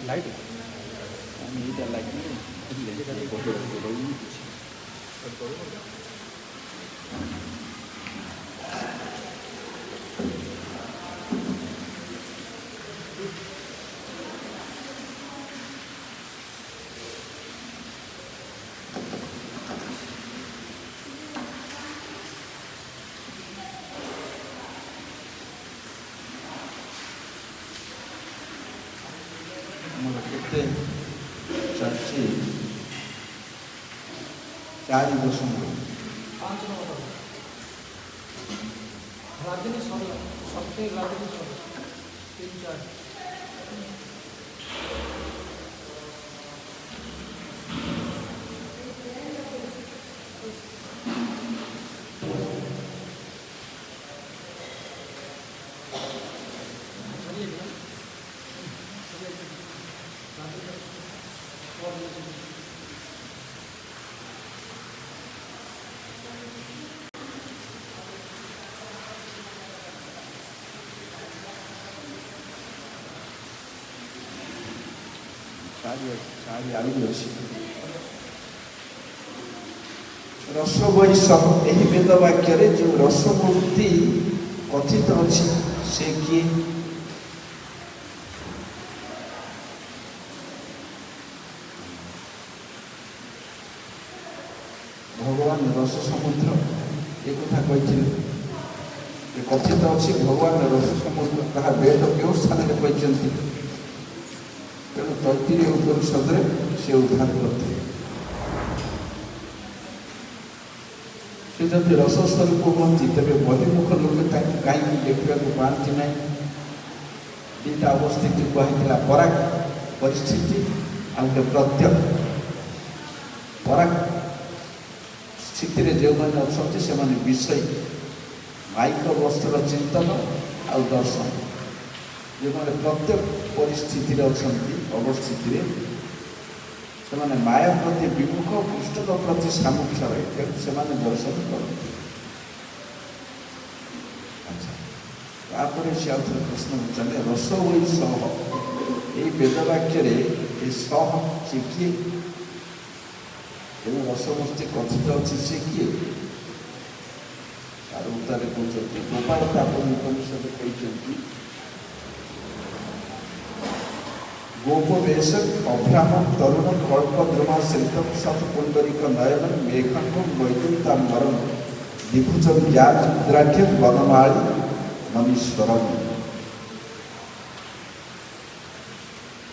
Light আমি এটা লাগিয়ে କେତେ ଚାଲିଛି 4 ବର୍ଷ राजधानी सरला सबसे राजधानी सरला 3-4 ଚାରି ଆଡ଼କୁ ଅଛି। ରସ ବୈଷମ ଏହି ବେଦ ବାକ୍ୟରେ ଯେଉଁ ରସମୂର୍ତ୍ତି କଥିତ ଅଛି ସେ କିଏ? ଭଗବାନ ରସ ସମୁଦ୍ର ଏ କଥା କହିଥିଲେ। କଥିତ ଅଛି ଭଗବାନ ରସ ସମୁଦ୍ର, ତାହା ବେଦ କେଉଁ ସ୍ଥାନରେ କହିଛନ୍ତି? ତେଣୁ ତୈତ୍ତିରୀୟ ଉପନିଷଦରେ ସେ ଉଦ୍ଧାର କରିଥିଲେ। ସେ ଯଦି ରସ ସ୍ୱରୂପ ହୁଅନ୍ତି ତେବେ ବହିମୁଖ ଲୋକେ ତାଙ୍କୁ କାହିଁକି ଦେଖିବାକୁ ପାଆନ୍ତି ନାହିଁ? ଦୁଇଟା ଅବସ୍ଥିତି କୁହାହେଇଥିଲା, ପରାଗ ପରିସ୍ଥିତି ଆଉ ଗୋଟେ ପ୍ରତ୍ୟକ୍ଷ। ପରାଗ ସ୍ଥିତିରେ ଯେଉଁମାନେ ଅଛନ୍ତି ସେମାନେ ବିଷୟ ମାଇକ ବସ୍ତୁର ଚିନ୍ତନ ଆଉ ଦର୍ଶନ। ଯେଉଁମାନେ ପ୍ରତ୍ୟେକ ପରିସ୍ଥିତିରେ ଅଛନ୍ତି ଅବସ୍ଥିତିରେ ସେମାନେ ମାୟା ପ୍ରତି ବିମୁଖ, ପୁସ୍ତକ ପ୍ରତି ସାମୁଖ୍ୟ ରହେ, ତେଣୁ ସେମାନେ ଦର୍ଶନ କରନ୍ତି। ଆଚ୍ଛା, ତାପରେ ସେ ଆଉ ଥରେ ପ୍ରଶ୍ନ ଉଚ୍ଚାରିଲେ, ରସ ହୋଇ ସହ ଏଇ ବେଦ ବାକ୍ୟରେ ଏ ସହ ସେ କିଏ? ତେଣୁ ରସମୂର୍ତ୍ତି କଥିତ ଅଛି ସେ କିଏ? ତାର ଉତ୍ତରେ କହୁଛନ୍ତି, ଗୋପାଳ ତାପନ ଉପନିଷଦ କହିଛନ୍ତି, ଗୋପବେଶ ଅଭ୍ରାମ ତରୁଣ କଳ୍ପ ଦ୍ରୁମା ଶିଳ୍ପ ସତ ପୁଣ୍ଡରିକ ନୟନ ମେଘଙ୍କ ବୈକୁଣ୍ଠାମ୍ବରଂ ଦିଭୁଜ ରୁଦ୍ରାକ୍ଷ ବନମାଳୀ ମନୀଶ୍ୱରଂ।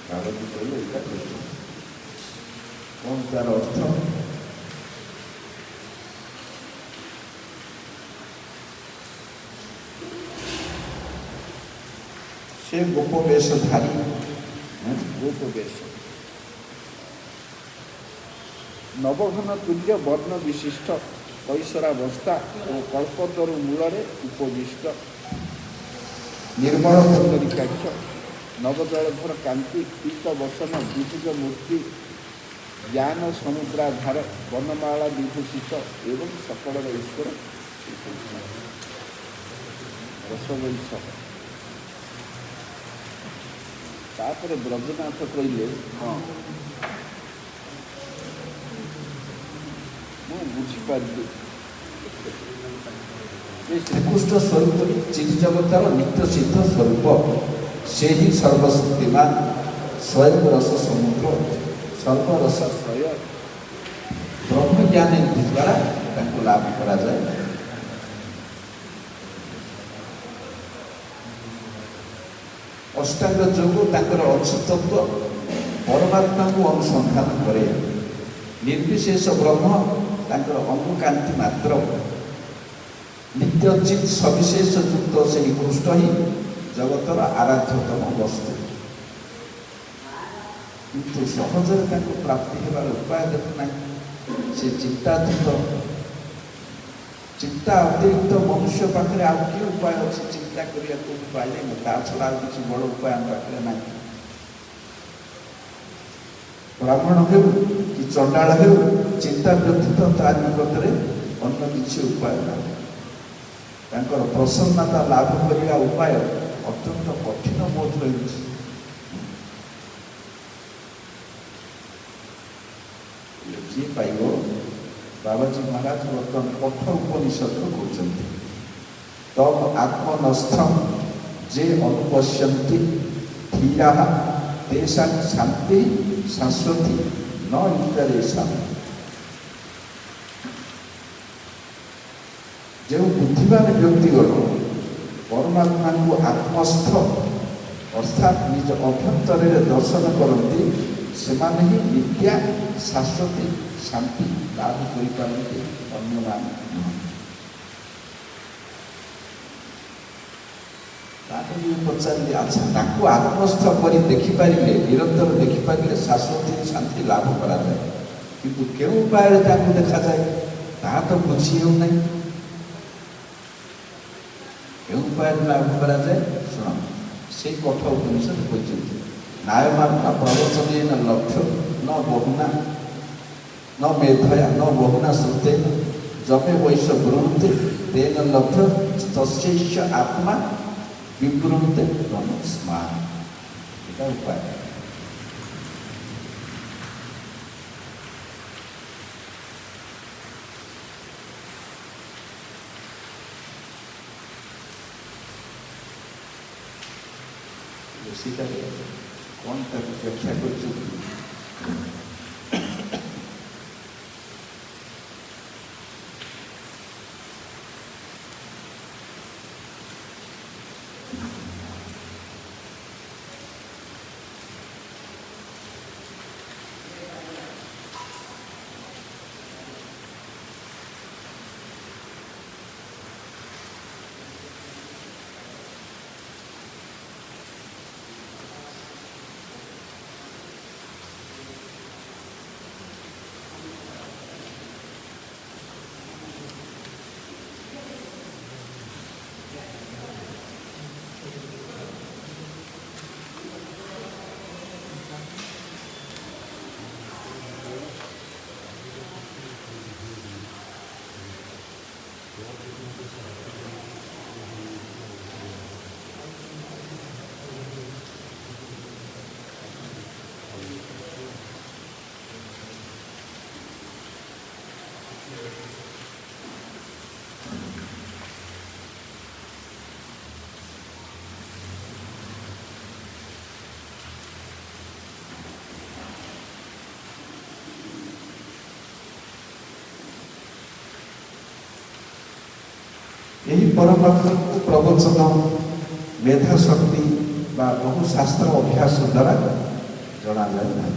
କାଳକୁ କହିଲେ ଏଇଟା କହିଛନ୍ତି। କ'ଣ ତାର ଅର୍ଥ? ସେ ଗୋପବେଶଧାରୀ, ଗୋପବେଶ ନବଘନ ତୁଲ୍ୟ ବର୍ଣ୍ଣ ବିଶିଷ୍ଟ କୈଶୋରାବସ୍ଥା ଓ କଳ୍ପତରୁ ମୂଳରେ ଉପବିଷ୍ଟ ନିର୍ମଳ ପୁଣ୍ଡରୀକାକ୍ଷ ନବଜଳଧର କାନ୍ତି ପୀତ ବସନ ବିଭୁଜ ମୂର୍ତ୍ତି ଜ୍ଞାନ ସମୁଦ୍ରାଧାର ବନମାଳା ବିଭୂଷିତ ଏବଂ ସକଳର ଈଶ୍ୱର ରସବୈଷ। ତାପରେ ବ୍ରଜନାଥ କହିଲେ, ହଁ ମୁଁ ବୁଝିପାରିଲି, ଏ ଶ୍ରୀକୃଷ୍ଣ ସ୍ୱରୂପ ଚିରି ଜଗତର ନିତ୍ୟ ସିଦ୍ଧ ସ୍ୱରୂପ, ସେ ହିଁ ସର୍ବଶକ୍ତିମାନ, ସ୍ୱୟଂ ରସ ସମୁଦ୍ର, ସର୍ବରସାଶ୍ରୟ। ବ୍ରହ୍ମଜ୍ଞାନ ଦ୍ୱାରା ତାଙ୍କୁ ଲାଭ କରାଯାଏ। ଅଷ୍ଟାଙ୍ଗ ଯୋଗ ତାଙ୍କର ଅଂଶତତ୍ଵ ପରମାତ୍ମାକୁ ଅନୁସନ୍ଧାନ କରେ। ନିର୍ବିଶେଷ ବ୍ରହ୍ମ ତାଙ୍କର ଅନୁକାନ୍ତି ମାତ୍ର। ନିତ୍ୟ ନିତ୍ୟଚିତ୍ ସବିଶେଷ ଯୁକ୍ତ ସେହି କୃଷ୍ଣ ହିଁ ଜଗତର ଆରାଧ୍ୟତମ ବସ୍ତୁ। କିନ୍ତୁ ସହଜରେ ତାଙ୍କୁ ପ୍ରାପ୍ତି ହେବାର ଉପାୟ ଦେଖୁନାହିଁ। ସେ ଚିନ୍ତାତୀତ, ଚିନ୍ତା ଅତିରିକ୍ତ ମନୁଷ୍ୟ ପାଖରେ ଆଉ କି ଉପାୟ ଅଛି? ଚିନ୍ତା କରିବାକୁ ଉପାୟ ନାହିଁ, ତା ଛଡ଼ା ଆଉ କିଛି ବଡ଼ ଉପାୟ ଆମ ପାଖରେ ନାହିଁ। ବ୍ରାହ୍ମଣ ହେଉ କି ଚଣ୍ଡାଳ ହେଉ, ଚିନ୍ତା ବ୍ୟତୀତ ତା ନିକଟରେ ଅନ୍ୟ କିଛି ଉପାୟ ନାହିଁ। ତାଙ୍କର ପ୍ରସନ୍ନତା ଲାଭ କରିବା ଉପାୟ ଅତ୍ୟନ୍ତ କଠିନ ବୋଧ ହେଉଛି। ଯିଏ ପାଇବ, ବାବାଜୀ ମହାରାଜ ବର୍ତ୍ତମାନ କଠୋର ଉପନିଷଦରେ କହୁଛନ୍ତି, ତମ୍ ଆତ୍ମନସ୍ଥଂ ଯେ ଅନୁପଶ୍ୟନ୍ତି ଧୀରାଃ ତେଷାଂ ଶାନ୍ତି ଶାଶ୍ୱତୀ ନ ଇତରେଷାଂ। ଯେଉଁ ବୁଦ୍ଧିମାନ ବ୍ୟକ୍ତିଗଣ ପରମାତ୍ମାଙ୍କୁ ଆତ୍ମସ୍ଥ ଅର୍ଥାତ୍ ନିଜ ଅଭ୍ୟନ୍ତରରେ ଦର୍ଶନ କରନ୍ତି, ସେମାନେ ହିଁ ନିତ୍ୟା ଶାଶ୍ୱତୀ ଶାନ୍ତି ଲାଭ କରିପାରନ୍ତି, ଅନ୍ୟମାନେ ନୁହଁ। ତାପରେ ମୁଁ ପଚାରିଲି, ଆଚ୍ଛା ତାକୁ ଆତ୍ମସ୍ଥ କରି ଦେଖିପାରିଲେ, ନିରନ୍ତର ଦେଖିପାରିଲେ ଶାଶ୍ୱତୀ ଶାନ୍ତି ଲାଭ କରାଯାଏ, କିନ୍ତୁ କେଉଁ ଉପାୟରେ ତାକୁ ଦେଖାଯାଏ ତାହା ତ ବୁଝି ହେଉନାହିଁ। କେଉଁ ଉପାୟରେ ଲାଭ କରାଯାଏ? ଶୁଣ, ସେଇ କଠୋର ଉପନିଷଦ କହିଛନ୍ତି, ନାୟମାତ୍ମା ପ୍ରବଚନେନ ଲକ୍ଷ୍ୟ ନ ବହୁନା न मेधया न बहुना श्रुतेन जपे वैश्य ब्रुवन्ते तेन लब्ध तस्यैष आत्मा विब्रुवन्ते तनुस्मात्। এটা উপায়। সেটাকে কোনটা ব্যাখ্যা করছে? यही परमात्मा को प्रवचन मेधा शक्ति बा बहु शास्त्र अभ्यास द्वारा जना जाए ना,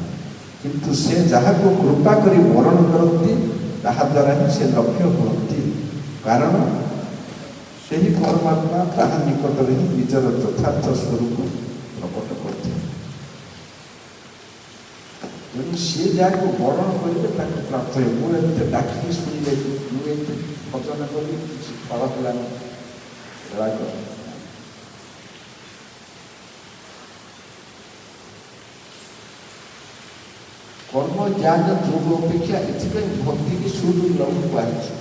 किंतु से जहाँ को कृपा करी वरण करती ताहा द्वारा ही से लक्ष्य होती। कारण से ही परमात्मा ताहा निकट ही निजर यथार्थ स्वरूप प्रकट करते। तेणु सी जहाँ को वरण करेंगे प्राप्त है। मुझे डाकिकी शुणिले मुझे भजन करी फल कलानी कर्म ज्ञान जोग अपेक्षा एथपाई भक्ति की सुदुर्लभ कहुच्छे।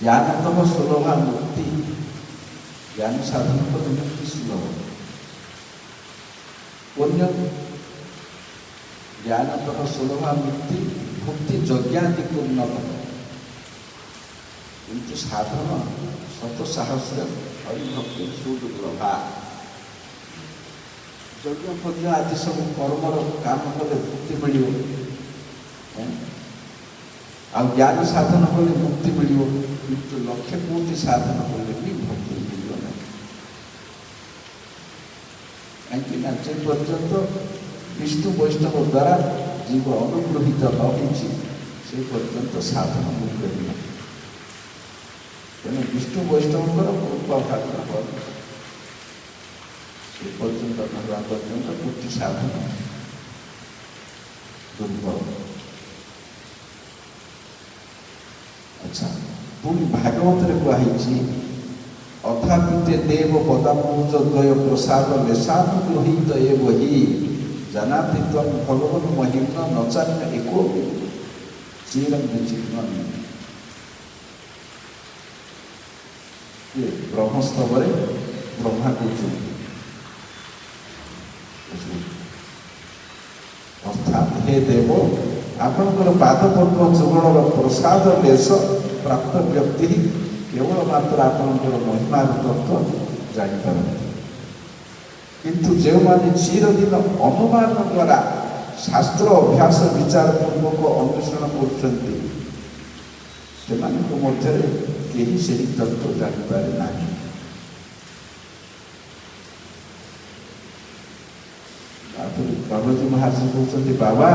ज्ञानतम सुलभा मुक्ति, ज्ञान साधन पर मुक्ति सुलभ। पुण्य ज्ञानतम सुलभा मुक्ति भक्ति यज्ञादि पूर्णतम, किंतु साधन शत सहस्र हरिभक्ति सुदुर्लभा। यज्ञ फज्ञ आदि सब कर्मर काम कले मुक्ति मिल, ज्ञान साधन कले मुक्ति मिल, किंतु लक्ष्य कोटि साधन कले भी भक्ति मिल ना। कहीं पर्यंत विष्णु वैष्णव द्वारा जीव अनुग्रहित न से पर्यंत साधन मुक्त नहीं। ବିଷ୍ଣୁ ବୈଷ୍ଣବଙ୍କର କୃପା ଭାଗନା ପରେ ସେ ପର୍ଯ୍ୟନ୍ତ ହେବା ପର୍ଯ୍ୟନ୍ତ କୋଟି ସାଧନ ଦୁର୍ବଳ। ଆଚ୍ଛା, ପୁଣି ଭାଗବତରେ କୁହାଯାଇଛି ଅଥାପିତେ ଦେବ ପଦାମୁଜ ଦ୍ୱୟ ପ୍ରସାଦ ଲେଶାନୁଗୃହୀତ ଏବ ହି ଜାନାତି ତ୍ୱଂ ଭଗବନ ମହିମ୍ନ ନଚାନ୍ୟ एको ଚିରଂ ବିଚିନ୍ନ। ବ୍ରହ୍ମସ୍ତବରେ ବ୍ରହ୍ମା କହୁଛନ୍ତି ଅର୍ଥାତ୍ ହେ ଦେବ ଆପଣଙ୍କର ପାଦପଦ୍ମ ଯୁଗଳର ପ୍ରସାଦ ଲେଶ ପ୍ରାପ୍ତ ବ୍ୟକ୍ତି ହିଁ କେବଳ ମାତ୍ର ଆପଣଙ୍କର ମହିମାର ତତ୍ତ୍ୱ ଜାଣିପାରନ୍ତି। କିନ୍ତୁ ଯେଉଁମାନେ ଚିରଦିନ ଅନୁମାନ ଦ୍ୱାରା ଶାସ୍ତ୍ର ଅଭ୍ୟାସ ବିଚାର ପୂର୍ବକ ଅନ୍ୱେଷଣ କରୁଛନ୍ତି ସେମାନଙ୍କ ମଧ୍ୟରେ କେହି ସେହି ତତ୍ତ୍ୱ ଜାଣିପାରେ ନାହିଁ। ତାପରେ ବାବାଜୀ ମହାରାଜ କହୁଛନ୍ତି ବାବା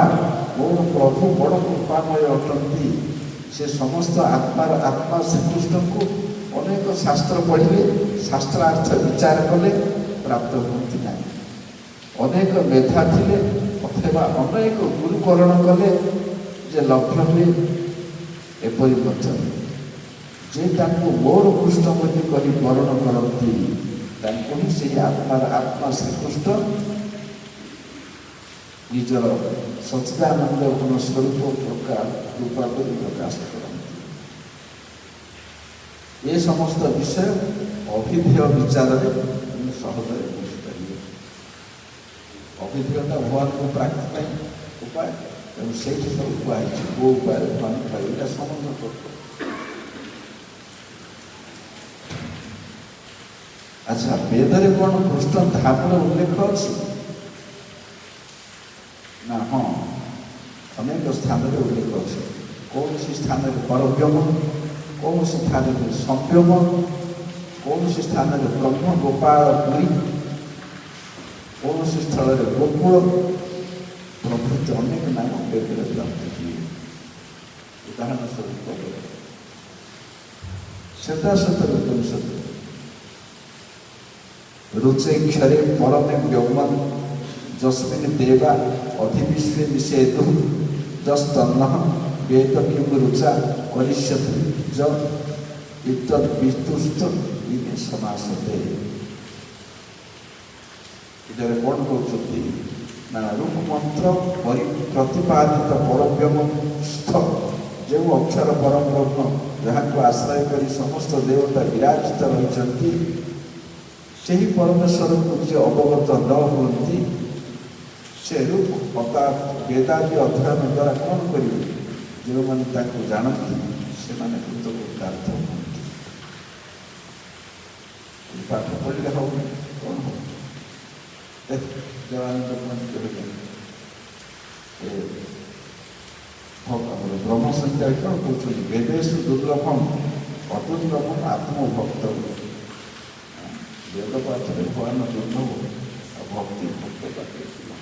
ମୋର ପ୍ରଭୁ ବଡ଼ କୃପାମୟ ଅଟନ୍ତି। ସେ ସମସ୍ତ ଆତ୍ମାର ଆତ୍ମା ଶ୍ରୀକୃଷ୍ଣଙ୍କୁ ଅନେକ ଶାସ୍ତ୍ର ପଢ଼ିଲେ, ଶାସ୍ତ୍ରାର୍ଥ ବିଚାର କଲେ, ପ୍ରାପ୍ତ ହୁଅନ୍ତି ନାହିଁ। ଅନେକ ମେଧା ଥିଲେ ଅଥବା ଅନେକ ଗୁରୁକରଣ କଲେ ଯେ ଲଭ୍ୟ ହୁଏ, ଏପରି ମଧ୍ୟ ଯେ ତାଙ୍କୁ ମୋର କୃଷ୍ଣ ବୋଲି କହି ବରଣ କରନ୍ତି ତାଙ୍କୁ ହିଁ ସେହି ଆତ୍ମାର ଆତ୍ମା ଶ୍ରୀକୃଷ୍ଣ ନିଜର ସଚ୍ଚିଦାନନ୍ଦ ଗୁଣ ସ୍ୱରୂପ କୃପା କରି ପ୍ରକାଶ କରନ୍ତି। ଏ ସମସ୍ତ ବିଷୟ ଅଭିଧେୟ ବିଚାରରେ ସହଜରେ ବୁଝିପାରିବେ। ଅଭିଧେୟତା ଭଗବାନଙ୍କ ପ୍ରାପ୍ତି ପାଇଁ ଉପାୟ, ତେଣୁ ସେଇଠି ସବୁ କୁହାଯାଇଛି କୋଉ ଉପାୟରେ ଭଗବାନ ପାଇବେ, ଏଇଟା ସମ୍ବନ୍ଧ କରୁଛି। ଆଚ୍ଛା, ବେଦରେ କ'ଣ କୃଷ୍ଣ ଧାମର ଉଲ୍ଲେଖ ଅଛି ନା? ହଁ, ଅନେକ ସ୍ଥାନରେ ଉଲ୍ଲେଖ ଅଛି। କୌଣସି ସ୍ଥାନରେ ପରବ୍ୟମ, କୌଣସି ସ୍ଥାନରେ ସଂବ୍ୟମ, କୌଣସି ସ୍ଥାନରେ ବ୍ରହ୍ମ ଗୋପାଳ ପୁରୀ, କୌଣସି ସ୍ଥଳରେ ଗୋକୁଳ ପ୍ରଭୃତି ଅନେକ ନାମ ବେଦରେ ପ୍ରାପ୍ତ ହୁଏ। ଉଦାହରଣ ସ୍ୱରୂପ ଶ୍ବେତାଶ୍ୱତର ଉପନିଷଦ ରୁଚୈକ୍ଷରେ ପରମେ ବ୍ୟୋମନ୍ ଯସ୍ମିନ୍ ଦେବା ଅଧିବିଶ୍वे ନିଷେଧୁ ଯସ୍ତନ୍ନଃ ବେଦ କିଂ ରୁଚା କରିଷ୍ୟତି ଯ ଇତଦ୍ ବିତୁଷ୍ଟ ଇନେ ସମାସତେ। ଏଠାରେ କ'ଣ କହୁଛନ୍ତି ନା ଋକ୍ ମନ୍ତ୍ର ପ୍ରତିପାଦିତ ପରବ୍ୟମ ସ୍ଥ ଯେଉଁ ଅକ୍ଷର ପରମ ବ୍ରହ୍ମ ଯାହାକୁ ଆଶ୍ରୟ କରି ସମସ୍ତ ଦେବତା ବିରାଜିତ ରହିଛନ୍ତି ସେହି ପରମେଶ୍ୱରଙ୍କୁ ଯିଏ ଅବଗତ ନ ହୁଅନ୍ତି ସେ ବେଦାଦି ଅଧ୍ୟୟନ ଦ୍ୱାରା କ'ଣ କରିବେ? ଯେଉଁମାନେ ତାକୁ ଜାଣନ୍ତି ସେମାନେ କୃତକୃତାର୍ଥ ହୁଅନ୍ତି। ପାଠ ପଢ଼ିଲେ ହବନି, କ'ଣ ହବ? ଦେବାନନ୍ଦ ଆମର ବ୍ରହ୍ମ ସଂଖ୍ୟାରେ କ'ଣ କହୁଛନ୍ତି? ବେଦେଷୁ ଦୁର୍ଲଭମ ଅଦୁର୍ଲଭମ ଆତ୍ମଭକ୍ତ। ବେଦ ପାଠରେ ଭଗବାନ ଦୁର୍ଲଭ ଆଉ ଭକ୍ତି ଭକ୍ତ ପାଠରେ ଥିଲା।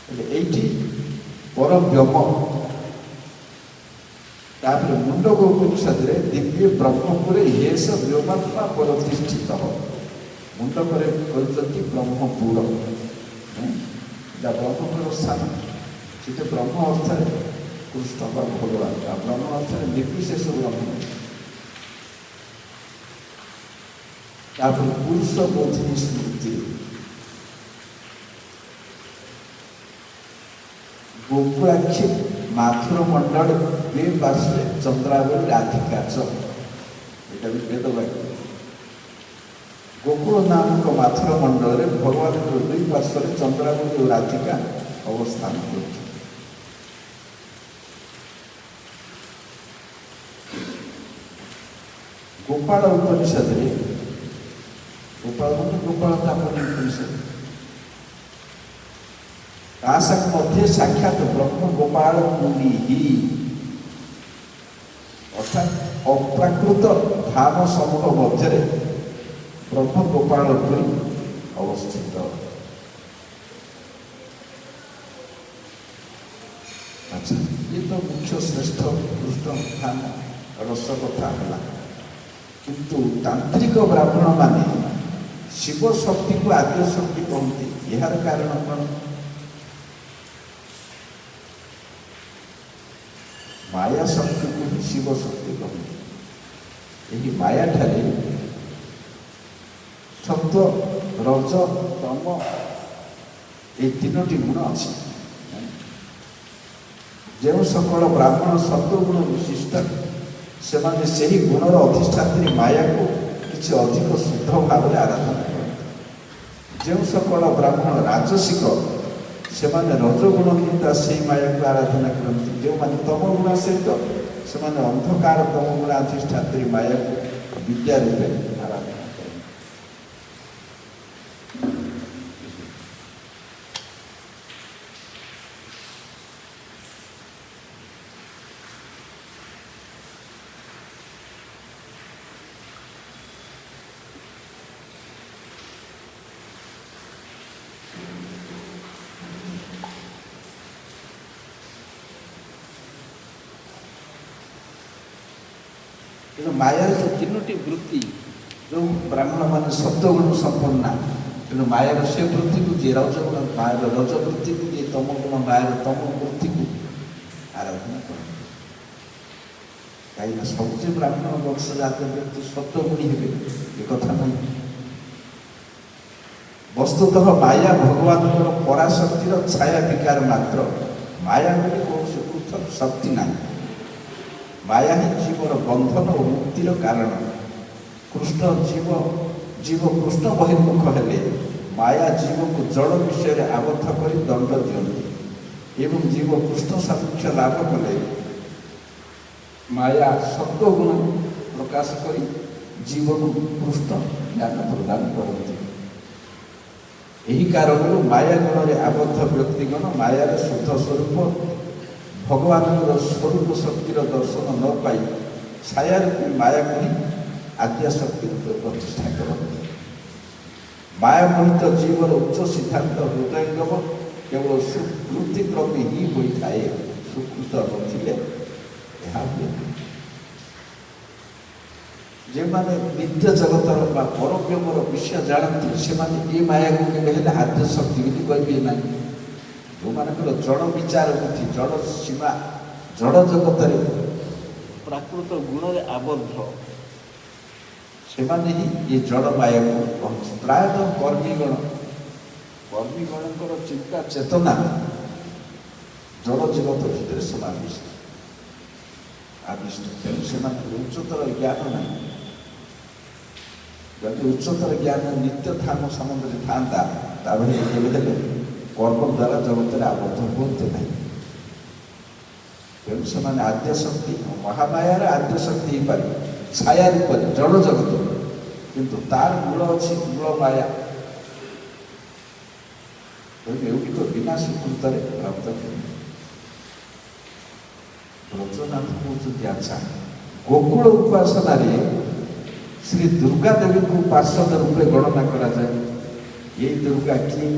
ହେଲେ ଏଇଠି ପରବ୍ୟମ, ତାପରେ ମୁଣ୍ଡକ ଉପନିଷଦରେ ଦିବ୍ୟ ବ୍ରହ୍ମପୁରେ ହେସ ବ୍ୟୋମାତ୍ମା ପ୍ରତିଷ୍ଠିତ। ମୁଣ୍ଡକରେ କରିଛନ୍ତି ବ୍ରହ୍ମପୁର, ଏଇଟା ବ୍ରହ୍ମପୁର ସ୍ଥାନ। ସେଠି ବ୍ରହ୍ମ ଅର୍ଥରେ କୃଷ୍ଣ ବା ଭଗବାନ, ଆଉ ବ୍ରହ୍ମ ଅର୍ଥରେ ନିର୍ବିଶେଷ ବ୍ରହ୍ମ। ତାପରେ ପୁରୁଷ ବୋଧିନୀ ସ୍ମୃତି ଗୋକୁଳାକ୍ଷୀ ମାଥୁର ମଣ୍ଡଳ ବେ ପାର୍ଶ୍ୱରେ ଚନ୍ଦ୍ରାବଳୀ ରାଧିକା च। ଏଇଟା ବି ବେଦ ବାକ୍ୟ। ଗୋକୁଳ ନାମକ ମାଥୁର ମଣ୍ଡଳରେ ଭଗବାନଙ୍କ ଦୁଇ ପାର୍ଶ୍ୱରେ ଚନ୍ଦ୍ରାବଳୀ ଓ ରାଧିକା ଅବସ୍ଥାନ କରୁଛନ୍ତି। ଗୋପାଳ ଉପନିଷଦରେ ଗୋପାଳ ତାପଣୀ ଉପନିଷଦ ତା ସାଙ୍ଗେ ମଧ୍ୟ ସାକ୍ଷାତ ବ୍ରହ୍ମ ଗୋପାଳ ପୁରୀ ଅର୍ଥାତ୍ ଅପ୍ରାକୃତ ଧାମ ସମୂହ ମଧ୍ୟରେ ବ୍ରହ୍ମ ଗୋପାଳ ପୁରୀ ଅବସ୍ଥିତ। ଆଚ୍ଛା, ଇଏ ତ ମୁଖ୍ୟ ଶ୍ରେଷ୍ଠ କୃଷ୍ଣ ଧାମ। ରସ କଥା ହେଲା। କିନ୍ତୁ ତାନ୍ତ୍ରିକ ବ୍ରାହ୍ମଣମାନେ ଶିବ ଶକ୍ତିକୁ ଆଦ୍ୟ ଶକ୍ତି କହନ୍ତି। ଏହାର କାରଣ କ'ଣ? ମାୟା ଶକ୍ତିକୁ ହିଁ ଶିବ ଶକ୍ତି କହନ୍ତି। ଏହି ମାୟାଠାରେ ସତ୍ଵ, ରଜ, ତମ এই ତିନୋଟି ଗୁଣ ଅଛି। ଯେଉଁ ସକଳ ବ୍ରାହ୍ମଣ ସତ୍ୱଗୁଣ ବିଶିଷ୍ଟ ସେମାନେ ସେହି ଗୁଣର ଅଧିଷ୍ଠାତ୍ରୀ ମାୟାକୁ କିଛି ଅଧିକ ଶୁଦ୍ଧ ଭାବରେ ଆରାଧନା କରନ୍ତି। ଯେଉଁ ସକଳ ବ୍ରାହ୍ମଣ ରାଜସିକ ସେମାନେ ରଜଗୁଣ ହିଁ ସେହି ମାୟାକୁ ଆରାଧନା କରନ୍ତି। ଯେଉଁମାନେ ତମ ଗୁଣ ସହିତ ସେମାନେ ଅନ୍ଧକାର ତମ ଗୁଣ ଅଧିଷ୍ଠାତ୍ରୀ ମାୟାକୁ ବିଦ୍ୟା ରୂପେ ଆରାଧନା କରନ୍ତି। ତେଣୁ ମାୟାର ଯେଉଁ ତିନୋଟି ବୃତ୍ତି, ଯେଉଁ ବ୍ରାହ୍ମଣମାନେ ସତ୍ୱଗୁଣ ସମ୍ପନ୍ନା, ତେଣୁ ମାୟାର ସେ ବୃତ୍ତିକୁ ଯିଏ ରଜଗୁଣ, ମାୟାର ରଜ ବୃତ୍ତିକୁ ଯିଏ ତମ ଗୁଣ, ମାୟାର ତମ ବୃତ୍ତିକୁ ଆରାଧନା କରନ୍ତି। କାହିଁକିନା ସବୁ ଯେ ବ୍ରାହ୍ମଣ ବଂଶଜାତ ବ୍ୟକ୍ତି ସତ୍ୱଗୁଣୀ ହେବେ ଏ କଥା ନାହିଁ। ବସ୍ତୁତଃ ମାୟା ଭଗବାନଙ୍କର ପରାଶକ୍ତିର ଛାୟା ବିକାର ମାତ୍ର। ମାୟା ବୋଲି କୌଣସି ପୃଥକ ଶକ୍ତି ନାହିଁ। ମାୟା ହିଁ ଜୀବର ବନ୍ଧନ ଓ ମୁକ୍ତିର କାରଣ। ଜୀବ କୃଷ୍ଣ ବହିର୍ମୁଖ ହେଲେ ମାୟା ଜୀବକୁ ଜଳ ବିଷୟରେ ଆବଦ୍ଧ କରି ଦଣ୍ଡ ଦିଅନ୍ତି ଏବଂ ଜୀବ କୃଷ୍ଣ ସାମୁଖ୍ୟ ଲାଭ କଲେ ମାୟା ସତ୍ୱଗୁଣ ପ୍ରକାଶ କରି ଜୀବକୁ କୃଷ୍ଣ ଜ୍ଞାନ ପ୍ରଦାନ କରନ୍ତି। ଏହି କାରଣରୁ ମାୟା ଗୁଣରେ ଆବଦ୍ଧ ବ୍ୟକ୍ତିଗଣ ମାୟାର ଶୁଦ୍ଧ ସ୍ୱରୂପ ଭଗବାନଙ୍କର ସ୍ୱରୂପ ଶକ୍ତିର ଦର୍ଶନ ନ ପାଇ ଛାୟା ରୂପୀ ମାୟାକୁ ହିଁ ଆଦ୍ୟା ଶକ୍ତି ରୂପେ ପ୍ରତିଷ୍ଠା କରନ୍ତି। ମାୟାମୋହିତ ଜୀବର ଉଚ୍ଚ ସିଦ୍ଧାନ୍ତ ହୃଦୟଙ୍ଗମ କେବଳ ସୁକୃତିକ୍ରମେ ହିଁ ହୋଇଥାଏ। ସୁକୃତ ନଥିଲେ ଏହା ହୁଏ। ଯେଉଁମାନେ ନିତ୍ୟ ଜଗତର ବା ପରବ୍ରହ୍ମର ବିଷୟ ଜାଣନ୍ତି ସେମାନେ ଏ ମାୟାକୁ କେବେ ହେଲେ ଆଦ୍ୟ ଶକ୍ତି ବୋଲି କହିବେ ନାହିଁ। ଯେଉଁମାନଙ୍କର ଜଡ଼ ବିଚାର ବୁଦ୍ଧି, ଜଡ଼ ସୀମା, ଜଡ଼ ଜଗତରେ ପ୍ରାକୃତ ଗୁଣରେ ଆବଦ୍ଧ ସେମାନେ ହିଁ ଏ ଜଡ଼ ମାୟାକୁ କହନ୍ତି। ପ୍ରାୟତଃ କର୍ମୀଗଣଙ୍କର ଚିନ୍ତା ଚେତନା ଜଡ଼ ଜଗତ ଭିତରେ ସମାବିଷ୍ଟ। ତେଣୁ ସେମାନଙ୍କର ଉଚ୍ଚତର ଜ୍ଞାନ ନାହିଁ। ଯଦି ଉଚ୍ଚତର ଜ୍ଞାନ ନିତ୍ୟ ଧାମ ସମ୍ବନ୍ଧରେ ଥାନ୍ତା ତାହେଲେ କେବେ ହେଲେ କର୍ମ ଦ୍ୱାରା ଜଗତରେ ଆବଦ୍ଧ ହୁଅନ୍ତେ ନାହିଁ। ତେଣୁ ସେମାନେ ଆଦ୍ୟ ଶକ୍ତି, ମହାମାୟାର ଆଦ୍ୟ ଶକ୍ତି ହେଇପାରିବ ଛାୟା ରୂପରେ ଜଡ଼ ଜଗତ, କିନ୍ତୁ ତାର ମୂଳ ଅଛି ମୂଳ ମାୟା। ତେଣୁ ଏଗୁଡ଼ିକ ବିନା ସୁକୃତରେ ପ୍ରାପ୍ତ ହୁଏ। ବ୍ରଜନାଥ କହୁଛନ୍ତି, ଆଚ୍ଛା ଗୋକୁଳ ଉପାସନାରେ ଶ୍ରୀ ଦୁର୍ଗା ଦେବୀଙ୍କୁ ପାର୍ଷଦ ରୂପେ ଗଣନା କରାଯାଏ। ଏଇ ଦୁର୍ଗା କିଏ?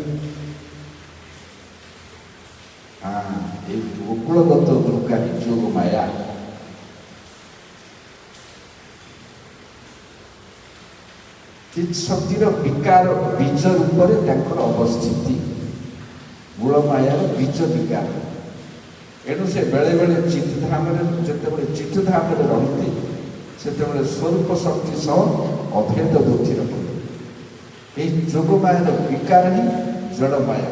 এই গোকুলগত দুর্গা যোগ মায়া। চিৎ শক্তির বিকার বীজ রূপে তাঁর অবস্থিতি। মূল মায়ার বীজ বিকার। এণু সে বেড়ে বেড়ে চিত্তধামে যেতবে চিত্তধামে রহতি সেতবে স্বরূপ শক্তি সহ অভেদ বুদ্ধি রহতি। এই যোগমায়ার বিকার হি জড়মায়া।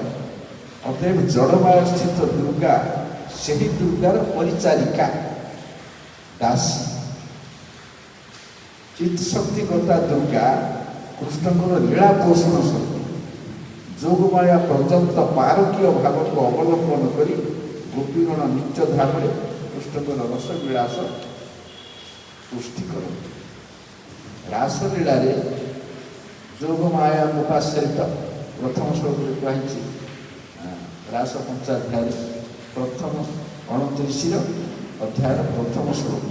অতএব জড়মায়া স্থিত দুর্গা ସେହି ଦୁର୍ଗାର ପରିଚାରିକା ଦାସୀ। ଚିତ୍ ଶକ୍ତି କଥା ଦୁର୍ଗା କୃଷ୍ଣଙ୍କର ଲୀଳା ପୋଷଣ ଶକ୍ତି। ଯୋଗମାୟା ପର୍ଯ୍ୟନ୍ତ ପାରକୀୟ ଭାବକୁ ଅବଲମ୍ବନ କରି ଗୋପୀଗଣ ନିତ୍ୟ ଧାମରେ କୃଷ୍ଣଙ୍କର ରସବିଳାସ ପୁଷ୍ଟି କରନ୍ତି। ରାସଲୀଳାରେ ଯୋଗମାୟା ଉପାଶ୍ରିତ ପ୍ରଥମ ଶ୍ଲୋକରେ କୁହାଯାଇଛି, ରାସ ପଞ୍ଚାଧ୍ୟାୟରେ ପ୍ରଥମ 29 ଅଧ୍ୟାୟର ପ୍ରଥମ ଶ୍ଲୋକ।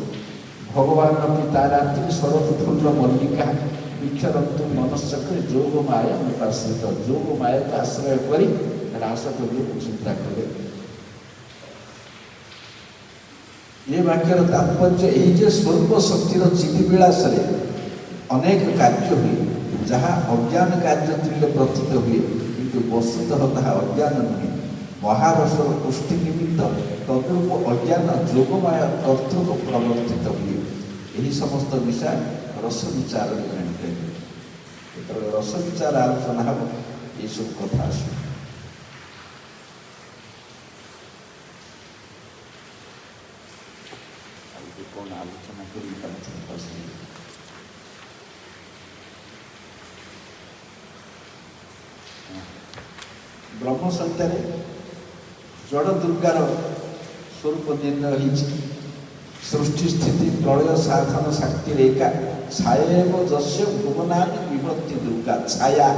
ଭଗବାନ ପିତା ରାତ୍ରି ଶରତ ଫୁଲ୍ଲ ମଲ୍ଲିକା ବିକ୍ଷରନ୍ତୁ ମନଶ୍ଚକ୍ରେ ଯୋଗ ମାୟା ଉପାଶ୍ରିତ। ଯୋଗ ମାୟାକୁ ଆଶ୍ରୟ କରି ରାସ କରିବାକୁ ଚିନ୍ତା କଲେ। ଏ ବାକ୍ୟର ତାତ୍ପର୍ଯ୍ୟ ଏହି ଯେ ସ୍ୱର୍ପ ଶକ୍ତିର ଚିତି ବିଳାସରେ ଅନେକ କାର୍ଯ୍ୟ ହୁଏ, ଯାହା ଅଜ୍ଞାନ କାର୍ଯ୍ୟ ଥିଲେ ପ୍ରତୀତ ହୁଏ, କିନ୍ତୁ ବସ୍ତୁତଃ ତାହା ଅଜ୍ଞାନ ନୁହେଁ, ମହାରସର ପୁଷ୍ଟି ନିମିତ୍ତ ତଦ୍ରୂପ ଅଜ୍ଞାନ ଯୋଗମାୟ କର୍ତ୍ତୃକ ପ୍ରବର୍ତ୍ତିତ ହୁଏ। ଏହି ସମସ୍ତ ବିଷୟ ରସ ବିଚାରରେ ଆଣିଥାଏ। ଯେତେବେଳେ ରସ ବିଚାର ଆଲୋଚନା ହେବ ଏସବୁ କଥା ଆସିବ। କ'ଣ ଆଲୋଚନା କରି ବ୍ରହ୍ମ ସଂହିତାରେ ଜଡ଼ ଦୁର୍ଗାର ସ୍ୱରୂପ ନିର୍ଣ୍ଣୟ ହେଇଛି। ସୃଷ୍ଟି ସ୍ଥିତି ପ୍ରଳୟ ସାଧନ ଶାକ୍ତିରେ ଏକା ଛାୟାଏବ ଯସ୍ୟ ଭୁବନାନି ବିଭକ୍ତି ଦୁର୍ଗା। ଛାୟା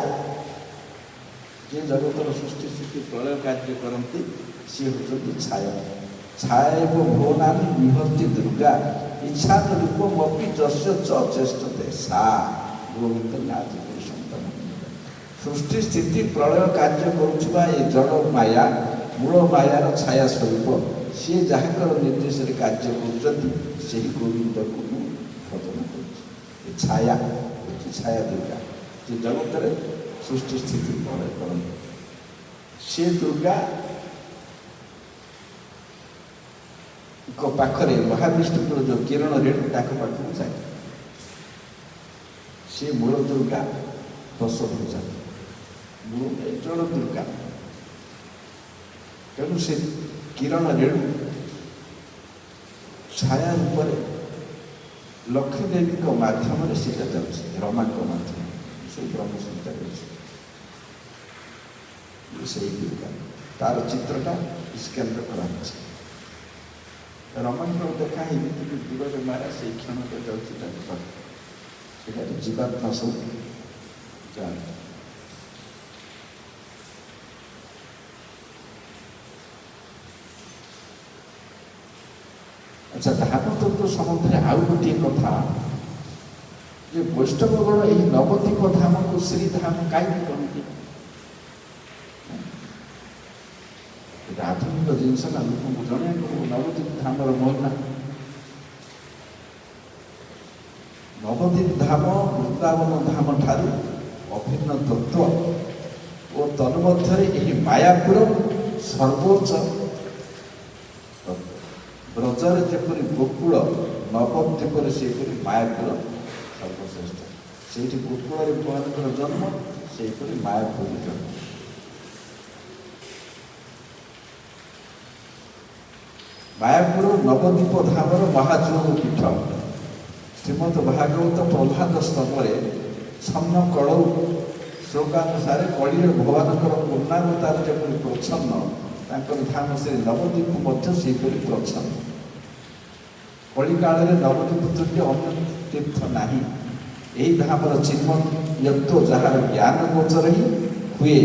ଯେ ଜଗତର ସୃଷ୍ଟି ସ୍ଥିତି ପ୍ରଳୟ କାର୍ଯ୍ୟ କରନ୍ତି ସିଏ ହେଉଛନ୍ତି ଛାୟା। ଛାୟାଏବ ଭୁବନାନି ବିଭକ୍ତି ଦୁର୍ଗା ଇଚ୍ଛାନ ରୂପମପି ଯସ୍ୟ ଚ ଚେଷ୍ଟତେ ସା ଗୋବିନ୍ଦ ନାଜି ସନ୍ତାନ। ସୃଷ୍ଟି ସ୍ଥିତି ପ୍ରଳୟ କାର୍ଯ୍ୟ କରୁଥିବା ଏ ଜଡ଼ ମାୟା ମୂଳ ମାୟାର ଛାୟା ସ୍ୱରୂପ। ସିଏ ଯାହାଙ୍କର ନିର୍ଦ୍ଦେଶରେ କାର୍ଯ୍ୟ କରୁଛନ୍ତି ସେହି ଗୋବିନ୍ଦକୁ ମୁଁ ଭଜନ କରୁଛି। ଏ ଛାୟା ହେଉଛି ଛାୟା ଦୁର୍ଗା, ଯେ ଜଗତରେ ସୃଷ୍ଟି ସ୍ଥିତି ପ୍ରଳୟ କରନ୍ତି। ସେ ଦୁର୍ଗା ପାଖରେ ମହାବିଷ୍ଣୁଙ୍କର ଯେଉଁ କିରଣ ରେଣୁ ତାଙ୍କ ପାଖକୁ ଯାଏ। ସେ ମୂଳ ଦୁର୍ଗା ଦଶଭୁଜା, ଜଳ ଦୁର୍ଗା। ତେଣୁ ସେ କିରଣ ରେଣୁ ଛାୟା ରୂପରେ ଲକ୍ଷ୍ମୀ ଦେବୀଙ୍କ ମାଧ୍ୟମରେ ସେଇଟା ଯାଉଛି, ରମାଙ୍କ ମାଧ୍ୟମରେ। ସେଇ ବ୍ରହ୍ମ ସଂହିତା ଅଛି ସେଇ ଦୁର୍ଗା, ତାର ଚିତ୍ରଟା ସ୍କେଲରେ କରାଯାଇଛି। ରମାଙ୍କର ଦେଖା ହେଇନି, କିନ୍ତୁ ଦୂରରେ ମାରା ସେଇ କ୍ଷଣରେ ଯାଉଛି ତାଙ୍କ ପାଖ। ସେଇଟା ଜୀବାତ୍ମା ସବୁ ଯାଆନ୍ତି। ଆଚ୍ଛା, ଧାମ ତତ୍ତ୍ୱ ସମ୍ବନ୍ଧରେ ଆଉ ଗୋଟିଏ କଥା ଯେ ବୈଷ୍ଣବଗଣ ଏହି ନବଦ୍ୱୀପ ଧାମକୁ ଶ୍ରୀଧାମ କାହିଁକି କହନ୍ତି? এটা ଆଧୁନିକ ଜିନିଷ ନା, ଲୋକଙ୍କୁ ଜଣେଇବାକୁ ନବଦ୍ୱୀପ ଧାମର ମହିମା। ନବଦ୍ୱୀପ ଧାମ ବୃନ୍ଦାବନ ଧାମ ଠାରୁ ଅଭିନ୍ନ ତତ୍ତ୍ୱ ଓ ତନ୍ମଧ୍ୟରେ ଏହି ମାୟାପୁର ସର୍ବୋଚ୍ଚ। ବ୍ରଜରେ ଯେପରି ଗୋକୁଳ, ନବଦ୍ୱୀପରେ ସେହିପରି ମାୟାପୁର ସର୍ବଶ୍ରେଷ୍ଠ। ସେଇଠି ଗୋକୁଳରେ ଭଗବାନଙ୍କର ଜନ୍ମ, ସେହିପରି ମାୟାପୁରୀ ଜନ୍ମ। ମାୟାପୁର ନବଦ୍ୱୀପ ଧାମର ମହାଯୋଗ ପୀଠ। ଶ୍ରୀମଦ୍ ଭାଗବତ ପ୍ରହ୍ଲାଦ ସ୍ତବରେ ଛନ୍ନ କଳଉ ଶ୍ଳୋକାନୁସାରେ କଳିରେ ଭଗବାନଙ୍କର ପୂର୍ଣ୍ଣାବତାର ଯେପରି ପ୍ରଚ୍ଛନ୍ନ, ତାଙ୍କର ଧାମ ଶ୍ରୀ ନବଦ୍ୱୀପ ମଧ୍ୟ ସେହିପରି ପ୍ରଚ୍ଛନ୍ନ। କଳିକାଳରେ ନବଦ୍ୱୀପ ତୁଲ୍ୟ ଅନ୍ୟ ତୀର୍ଥ ନାହିଁ। ଏହି ଧାମର ଚିନ୍ମୟତ୍ୱ ଯାହାର ଜ୍ଞାନ ଗୋଚର ହିଁ ହୁଏ,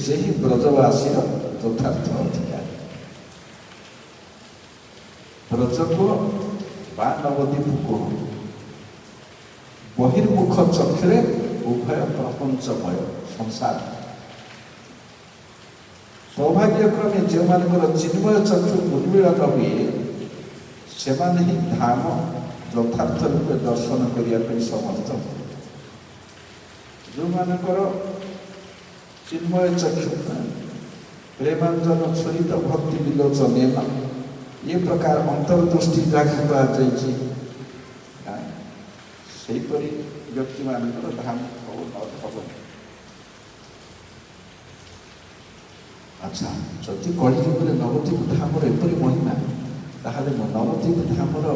ସେହି ବ୍ରଜବାସୀର ଯଥାର୍ଥ ଅଧିକାରୀ। ବ୍ରଜକୁଳ ବା ନବଦ୍ୱୀପ କୁଳ ବହିର୍ମୁଖ ଚକ୍ଷୁରେ ଉଭୟ ପ୍ରପଞ୍ଚମୟ ସଂସାର। ସୌଭାଗ୍ୟକ୍ରମେ ଯେଉଁମାନଙ୍କର ଚିନ୍ମୟ ଚକ୍ଷୁ ଉନ୍ମୀଳନ ହୁଏ, ସେମାନେ ହିଁ ଧାମ ଯଥାର୍ଥ ରୂପେ ଦର୍ଶନ କରିବା ପାଇଁ ସମର୍ଥ। ଯେଉଁମାନଙ୍କର ଚିନ୍ମୟ ଚକ୍ଷୁ ପ୍ରେମାଞ୍ଜନ ଛୁରିତ ଭକ୍ତି ବିଲୋଚନେନ, ଏ ପ୍ରକାର ଅନ୍ତର୍ଦୃଷ୍ଟି ଯାହାକୁ କୁହାଯାଇଛି, ସେହିପରି ବ୍ୟକ୍ତିମାନଙ୍କର ଧାମ ହବନି। ଆଚ୍ଛା, ଯଦି କଳିଯୁଗରେ ନବଦ୍ୱୀପ ଧାମର ଏପରି ମହିମା, ତାହେଲେ ମୁଁ ନବଦ୍ୱୀପ ଧାମର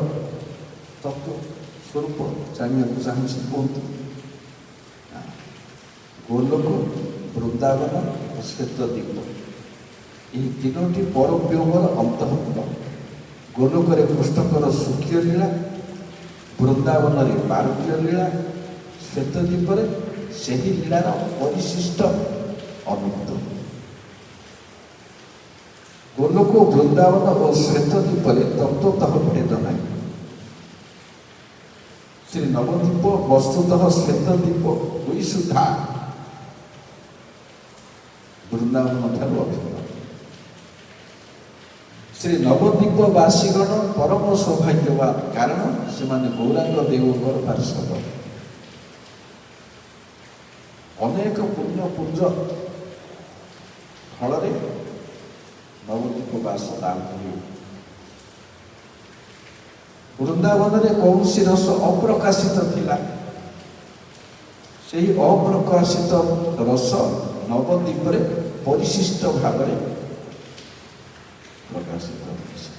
ତତ୍ତ୍ୱ ସ୍ୱରୂପ ଜାଣିବାକୁ ଚାହୁଁଛି। କୁହନ୍ତୁ। ଗୋଲୋକ, ବୃନ୍ଦାବନ ଓ ଶ୍ଵେତଦ୍ୱୀପ, ଏହି ତିନୋଟି ପରବ୍ୟୋମର ଅନ୍ତଃଙ୍ଗ। ଗୋଲୋକରେ କୃଷ୍ଣଙ୍କର ସୂକ୍ଷ୍ମ ଲୀଳା, ବୃନ୍ଦାବନରେ ବାରୁକ୍ୟ ଲୀଳା, ଶ୍ଵେତଦ୍ୱୀପରେ ସେହି ଲୀଳାର ପରିଶିଷ୍ଟ ଅନୁଭୂତ। ଗୋଲୋକ, ବୃନ୍ଦାବନ ଓ ଶ୍ଵେତଦ୍ୱୀପରେ ତତ୍ତ୍ୱତଃ ଭେଦ ନାହିଁ। ଶ୍ରୀ ନବଦ୍ୱୀପ ବସ୍ତୁତଃ ଶ୍ଵେତଦ୍ୱୀପ ହୋଇ ସୁଦ୍ଧା ବୃନ୍ଦାବନ ଠାରୁ ଅଭିନ୍ନ। ଶ୍ରୀ ନବଦ୍ୱୀପବାସୀଗଣ ପରମ ସୌଭାଗ୍ୟବାନ, କାରଣ ସେମାନେ ଗୌରାଙ୍ଗ ଦେବଙ୍କର ପାର୍ଶ୍ୱଦ। ଅନେକ ପୁଣ୍ୟ ଫଳରେ ନବଦ୍ୱୀପ ବାସ ଲାଭ ହୁଏ। ବୃନ୍ଦାବନରେ କୌଣସି ରସ ଅପ୍ରକାଶିତ ଥିଲା, ସେହି ଅପ୍ରକାଶିତ ରସ ନବଦ୍ୱୀପରେ ପରିଶିଷ୍ଟ ଭାବରେ ପ୍ରକାଶିତ ହୋଇଛି।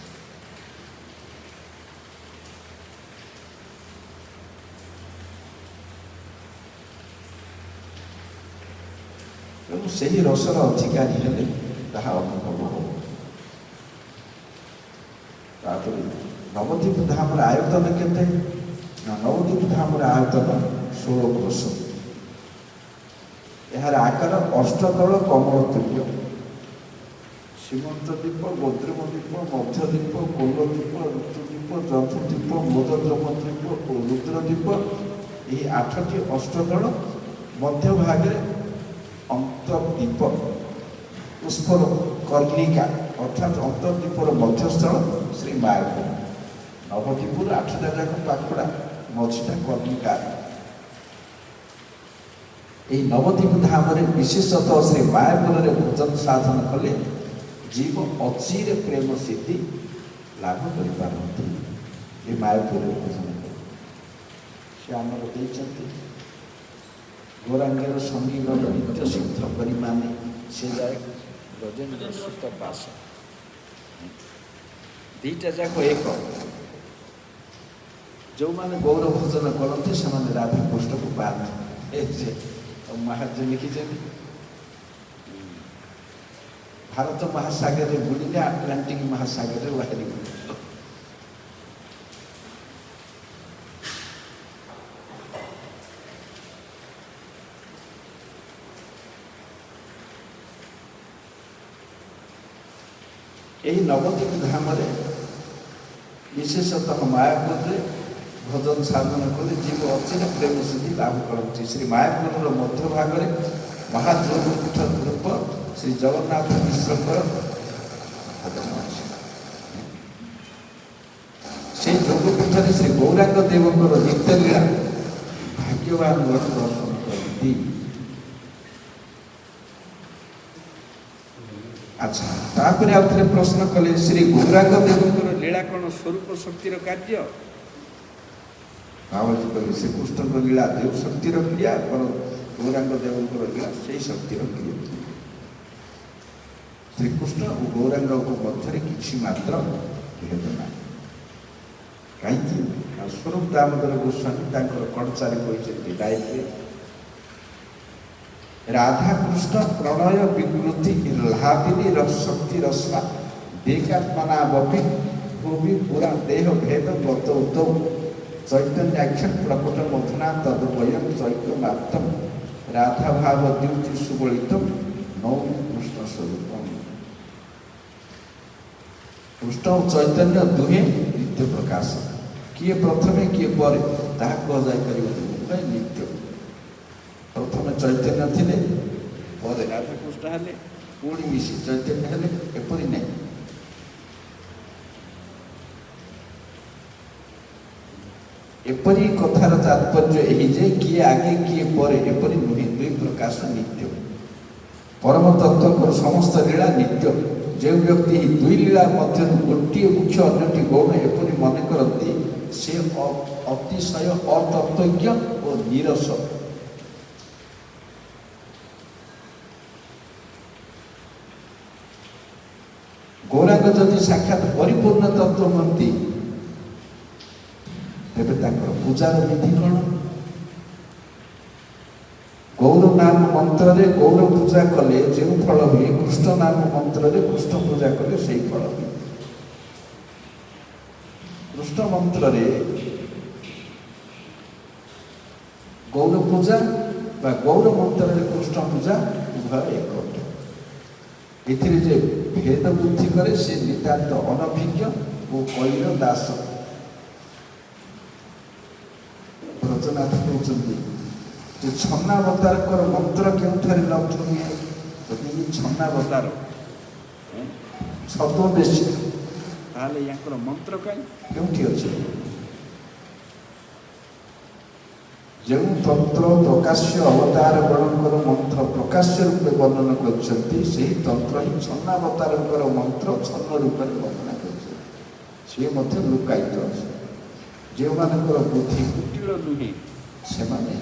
ତେଣୁ ସେହି ରସର ଅଧିକାରୀ ହେଲେ ତାହା ଅନୁଭବ ହେବ। ତାପରେ ନବଦ୍ୱୀପ ଧାମର ଆୟତନ କେତେ? ନା, ନବଦ୍ୱୀପ ଧାମର ଆୟତନ 16 କୋଶ। ଏହାର ଆକାର ଅଷ୍ଟଦଳ କମଳ ତୁଲ୍ୟ। ସୀମନ୍ତ ଦ୍ୱୀପ, ବଦ୍ରିମ ଦ୍ୱୀପ, ମଧ୍ୟଦ୍ୱୀପ, କୌଲଦ୍ୱୀପ, ଋତୁଦ୍ୱୀପ, ଯଦୁଦ୍ୱୀପ, ମୋଦଦ୍ରମ ଦ୍ୱୀପ ଓ ରୁଦ୍ରଦ୍ୱୀପ, ଏହି 8ଟି ଅଷ୍ଟଦଳ ମଧ୍ୟଭାଗରେ ଅନ୍ତର୍ଦ୍ୱୀପ ପୁଷ୍ପର କର୍ଣ୍ଣିକା ଅର୍ଥାତ୍ ଅନ୍ତର୍ଦ୍ୱୀପର ମଧ୍ୟସ୍ଥଳ ଶ୍ରୀ ମାୟାପୁର। ନବଦ୍ୱୀପରୁ 8ଟା ଯାକ ପାଖୁଡ଼ା, ମଝିଟା କର୍ଣ୍ଣିକା। ଏହି ନବଦ୍ୱୀପ ଧାମରେ ବିଶେଷତଃ ଶ୍ରୀ ମାୟାପୁରରେ ଭୋଜନ ସାଧନ କଲେ ଜୀବ ଅଚିରେ ପ୍ରେମ ସିଦ୍ଧି ଲାଭ କରିପାରନ୍ତି। ଏ ମାୟାପୁରରେ ଭୋଜନ କଲେ ସେ ଆମର ଦେଇଛନ୍ତି ଗୌରାଙ୍ଗର ସଙ୍ଗୀଗଣ ନିତ୍ୟ ସିଦ୍ଧ ପରିମାଣେ ସେ ଯାଏ ବ୍ରଜେନ୍ଦ୍ର ସୁତ ବାସ। ଦୁଇଟା ଯାକ ଏକ। ଯେଉଁମାନେ ଗୌର ଭୋଜନ କରନ୍ତି ସେମାନେ ରାଧାକୃଷ୍ଣକୁ ପାଆନ୍ତି। ଏ ଯେ ମହାରାଜ ଲେଖିଛନ୍ତି, ଭାରତ ମହାସାଗରରେ ବୁଲିଲେ ଆଟଲାଣ୍ଟିକ ମହାସାଗରରେ ବାହାରିବ। ଏହି ନବଦ୍ୱୀପ ଧାମରେ ବିଶେଷତଃ ମାୟାପୁରରେ ଭୋଜନ ସାଧନ କଲେ ଜୀବ ଅଚିର ପ୍ରେମ ସିଦ୍ଧି ଲାଭ କରନ୍ତି। ଶ୍ରୀ ମାୟାପୁରର ମଧ୍ୟଭାଗରେ ମହାଯୋଗପୀଠ ରୂପ ଶ୍ରୀ ଜଗନ୍ନାଥ ମିଶ୍ରଙ୍କର ଭଜନ ଅଛି। ସେହି ଯୋଗପୀଠରେ ଶ୍ରୀ ଗୌରାଙ୍ଗ ଦେବଙ୍କର ନିତ୍ୟଲୀଳା ଭାଗ୍ୟବାନ ଦର୍ଶନ କରନ୍ତି। ଆଚ୍ଛା, ତାପରେ ଆଉ ଥରେ ପ୍ରଶ୍ନ କଲେ, ଶ୍ରୀ ଗୌରାଙ୍ଗ ଦେବଙ୍କର ଲୀଳା କ'ଣ ସ୍ୱରୂପ ଶକ୍ତିର କାର୍ଯ୍ୟ? ବାବାଜୀ କହିଲେ ଶ୍ରୀକୃଷ୍ଣଙ୍କ ଲୀଳା ଦେବ ଶକ୍ତିର କ୍ରିୟା, ଏବଂ ଗୌରାଙ୍ଗ ଦେବଙ୍କର ଲୀଳା ସେହି ଶକ୍ତିର କ୍ରିୟା। ଶ୍ରୀକୃଷ୍ଣ ଓ ଗୌରାଙ୍ଗଙ୍କ ମଧ୍ୟରେ କିଛି ମାତ୍ର ଭେଦ ନାହିଁ। କାହିଁକି? ସ୍ୱରୂପ ଦାମୋଦର ଗୋସ୍ୱାମୀ ତାଙ୍କର କଡ଼ଚାରେ କହିଛନ୍ତି ଗାୟତ୍ରୀ, ରାଧାକୃଷ୍ଣ ପ୍ରଣୟ ବିକୃତି ଲାଭିନୀ ଶକ୍ତି ରସ୍ମା ବେକାତ୍ମନା ବପି ଭୂମି ପୁରା ଦେହ ଭେଦ ଗତ ଉତ୍ତମ ଚୈତନ୍ୟାକ୍ଷର ପ୍ରକଟ ମଥୁନା ତଦ୍ବୟಂ ଚୈତ୍ୟ ମାତ୍ତମ ରାଧା ଭାବ ଦ୍ୟୁତି ସୁବଳିତମ ନୌ କୃଷ୍ଣ ସ୍ୱରୂପମ। କୃଷ୍ଣ ଓ ଚୈତନ୍ୟ ଦୁହେଁ ନିତ୍ୟ ପ୍ରକାଶ। କିଏ ପ୍ରଥମେ କିଏ ପରେ ତାହା କୁହାଯାଇପାରିବ ନାହିଁ, ନିତ୍ୟ। ପ୍ରଥମେ ଚୈତନ୍ୟ ଥିଲେ, ପରେ ରାଧାକୃଷ୍ଣ ହେଲେ, ପୁଣି ମିଶି ଚୈତନ୍ୟ ହେଲେ, ଏପରି ନାହିଁ। ଏପରି କଥାର ତାତ୍ପର୍ଯ୍ୟ ଏହି ଯେ କିଏ ଆଗେ କିଏ ପରେ ଏପରି ନୁହେଁ, ଦୁଇ ପ୍ରକାଶ ନିତ୍ୟ। ପରମ ତତ୍ତ୍ୱଙ୍କର ସମସ୍ତ ଲୀଳା ନିତ୍ୟ। ଯେଉଁ ବ୍ୟକ୍ତି ଏହି ଦୁଇ ଲୀଳା ମଧ୍ୟରୁ ଗୋଟିଏ ମୁଖ୍ୟ ଅନ୍ୟଟି ଗୌଣ ଏପରି ମନେ କରନ୍ତି, ସେ ଅତିଶୟ ଅତତ୍ତ୍ୱଜ୍ଞ ଓ ନିରସ। ଗୌରାଙ୍ଗ ଯଦି ସାକ୍ଷାତ ପରିପୂର୍ଣ୍ଣ ତତ୍ତ୍ୱ ହୁଅନ୍ତି, ତେବେ ତାଙ୍କର ପୂଜାର ବିଧି କ'ଣ? ଗୌର ନାମ ମନ୍ତ୍ରରେ ଗୌର ପୂଜା କଲେ ଯେଉଁ ଫଳ ହୁଏ, କୃଷ୍ଣ ନାମ ମନ୍ତ୍ରରେ କୃଷ୍ଣ ପୂଜା କଲେ ସେହି ଫଳ ହୁଏ। କୃଷ୍ଣ ମନ୍ତ୍ରରେ ଗୌର ପୂଜା ବା ଗୌର ମନ୍ତ୍ରରେ କୃଷ୍ଣ ପୂଜା ଉଭୟ ଏକ। ଏଥିରେ ଯେ ଭେଦ ବୁଦ୍ଧି କରେ ସେ ନିତାନ୍ତ ଅନଭିଜ୍ଞ ଓ କୈର ଦାସ। ବ୍ରଜନାଥ କହୁଛନ୍ତି ଯେ ଛନ୍ନାବତାରଙ୍କର ମନ୍ତ୍ର କେଉଁଠାରେ ଲବ୍ଧ ହୁଏ? ଛନ୍ନାବତାର ଛଦ୍ମବେଶୀ ताहले यांकर मंत्र कहीं केउठी अछि जो तंत्र प्रकाश्य अवतार गणकर मंत्र प्रकाश्य रूपे वर्णन करछंती सेही तंत्र ही छन्नावतारकर मंत्र छन्न रूपे वर्णन करछंती से मध्य लुकायित अछि जे मानकर बुद्धि कुटिल नुहे से माने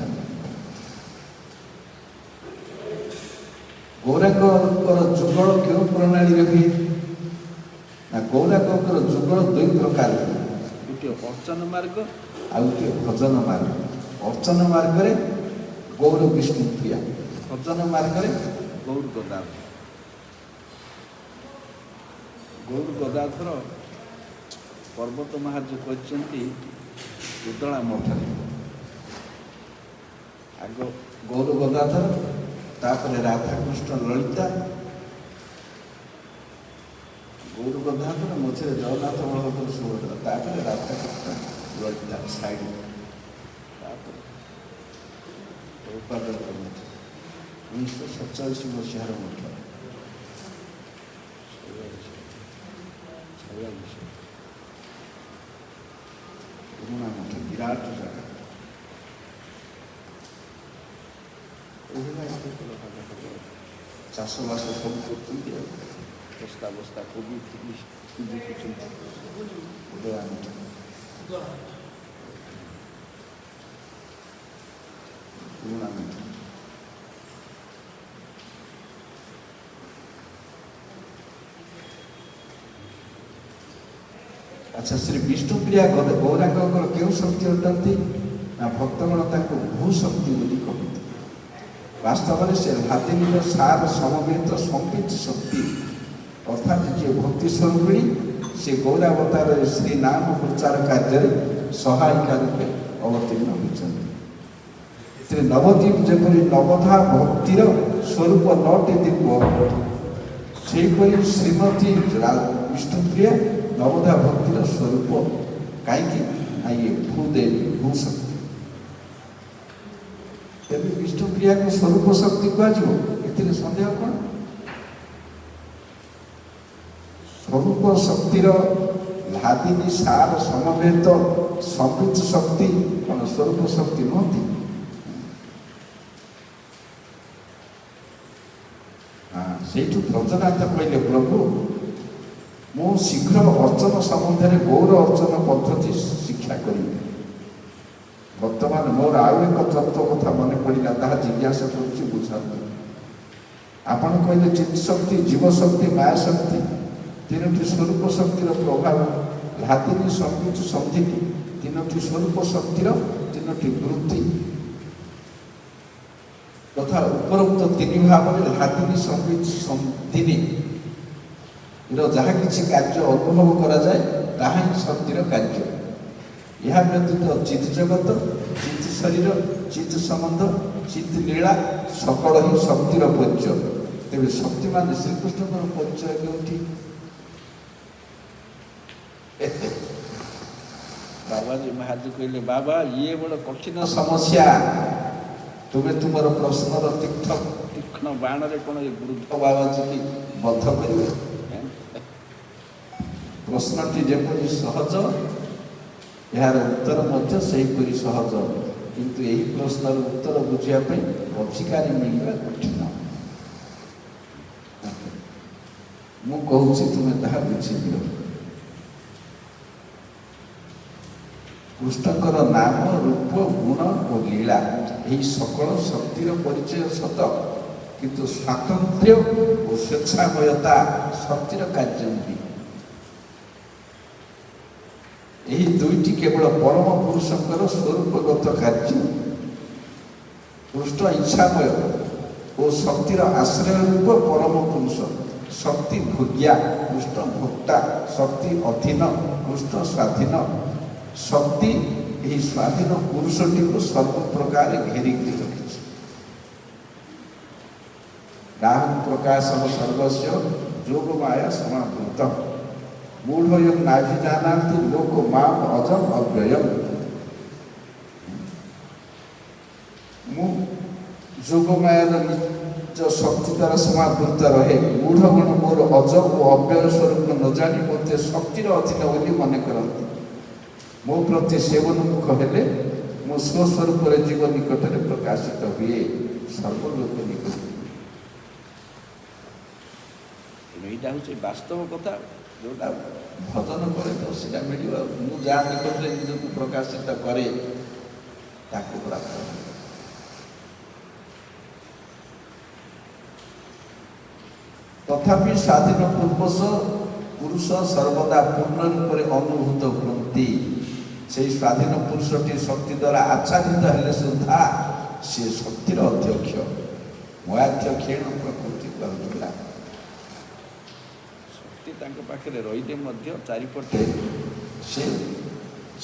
गौरांगर जुगल क्यों प्रणाली हुए ना गौरांगर जुगल दुई प्रकार गोटे अर्चन मार्ग आ गोटे भजन मार्ग अर्चन मार्ग रे गौर विष्णु प्रिया भजन मार्ग रे गौर गदाधर पर्वत महाराज कहते उदला मठरे आग गौर गदाधर तापर राधाकृष्ण ललिता गौर गदाधर मझे जगन्नाथ बलभद्र सुभद्रा तापर राधाकृष्ण ललिता साइड उत्पादन मठ 1947 मसीहार मठ पुराना मठ विराट जगह चाषबास सब कर बस्ता बस्ता कोबी उदया मठ पुराना मठ अच्छा श्री विष्णुप्रिया गौरांगर क्यों शक्ति अटंती ना भक्तगण भू शक्ति बोली कहते वास्तव में से हाथिनी सार समवेत संपित शक्ति अर्थात जी भक्ति स्वरूपिणी से गौरावतार श्री नाम प्रचार कार्य सहायिका रूपे अवतीर्ण होती श्री नवद्वीप जपरी नवधा भक्तिर स्वरूप नटे दीप से श्रीमती विष्णुप्रिया नवधा भक्तिर स्वरूप कहीं ये भूदेवी भूशक्ति तेज विष्णुप्रिया को स्वरूप शक्ति कह सन्देह कौन स्वरूप शक्तिर लादिनी सार समवेत संबित शक्ति कौन स्वरूप शक्ति नुहति से ब्रजनाथ कहले प्रभु मु शीघ्र अर्चन संबंध में गौर अर्चन पद्धति शिक्षा करी बर्तमान मोर आउ एक तत्व कथा मन पड़ा ताहा जिज्ञासा कर बुझा आपण कहले चित्त शक्ति जीव शक्ति माया शक्ति तीनोटी स्वरूप शक्तिर प्रभाव हाथिनी संयुक्त संधि तीनोटी स्वरूप शक्तिर तीनोटी वृत्ति तथा उपरोक्त तीन भाव में हाथिनी संयुक्त संधि जहाँ किसी कार्य अनुभव करा जाए ताहा ही शक्तिर कार्य यह व्यतीत चित जगत चित शरीर चित संबंध चित लीला सकल ही शक्तिर परिचय तेज शक्तिमान श्रीकृष्ण परिचय क्योंकि बाबाजी महाराज कहले बाबा ये बड़ कठिन समस्या तुम्हें तुम प्रश्नर तीक्ष्ण बाण रे कौन वृद्ध बाबाजी की बद्ध करेंगे प्रश्नटी जपरी सहज यार उत्तर मध्य सेहीपरि सहज किंतु यही प्रश्नर उत्तर बुझापी अधिकारी मिलवा कठिन मु कहूँ तुम्हें ताहा बुझीदियो कृष्णकर नाम रूप गुण और लीला यही सकल शक्तिर परिचय सत किंतु स्वातंत्र्य और स्वेच्छामयता शक्तिर कार्य नुहे यही दुईटी केवल परम पुरुषंकर स्वरूपगत कार्य कृष्ण इच्छामय और शक्तिर आश्रय रूप परम पुरुष शक्ति भोग्या कृष्ण भोक्ता शक्ति अधीन कृष्ण स्वाधीन शक्ति यही स्वाधीन पुरुषटी को सर्व प्रकार घेरिकी रखी राहु प्रकाश सर्वस्व जोग माया समावृत मूढ़ नाभि जानाति लोक माम अजम अव्ययम मु जोग मायार ନିଜ ଶକ୍ତି ଦ୍ୱାରା ସମାବୃତ ରହେ। ମୂଢ଼ ଗଣ ମୋର ଅଜ ଓ ଅବ୍ୟୟ ସ୍ୱରୂପ ନ ଜାଣି ମୋତେ ଶକ୍ତିର ଅଧୀନ ବୋଲି ମନେ କରନ୍ତି। ମୋ ପ୍ରତି ସେବନମୁଖ ହେଲେ ମୁଁ ସ୍ୱସ୍ୱରୂପରେ ଜୀବ ନିକଟରେ ପ୍ରକାଶିତ ହୁଏ, ସର୍ବଲୋକ ନିକଟରେ। ଏଇଟା ହେଉଛି ବାସ୍ତବ କଥା। ଯେଉଁଟା ଭଜନ କରେ ତ ସେଇଟା ମିଳିବ। ମୁଁ ଯାହା ନିକଟରେ ନିଜକୁ ପ୍ରକାଶିତ କରେ ତାକୁ ପ୍ରାପ୍ତ ହୁଏ। ତଥାପି ସ୍ୱାଧୀନ ପୁରୁଷ ସର୍ବଦା ପୂର୍ଣ୍ଣ ରୂପରେ ଅନୁଭୂତ ହୁଅନ୍ତି। ସେହି ସ୍ୱାଧୀନ ପୁରୁଷଟି ଶକ୍ତି ଦ୍ୱାରା ଆଚ୍ଛାଦିତ ହେଲେ ସୁଦ୍ଧା ସେ ଶକ୍ତିର ଅଧ୍ୟକ୍ଷ। ମୟାଧ୍ୟକ୍ଷେଣ ପ୍ରକୃତି କରୁଥିଲା। ଶକ୍ତି ତାଙ୍କ ପାଖରେ ରହିଲେ ମଧ୍ୟ ଚାରିପଟେ ସେ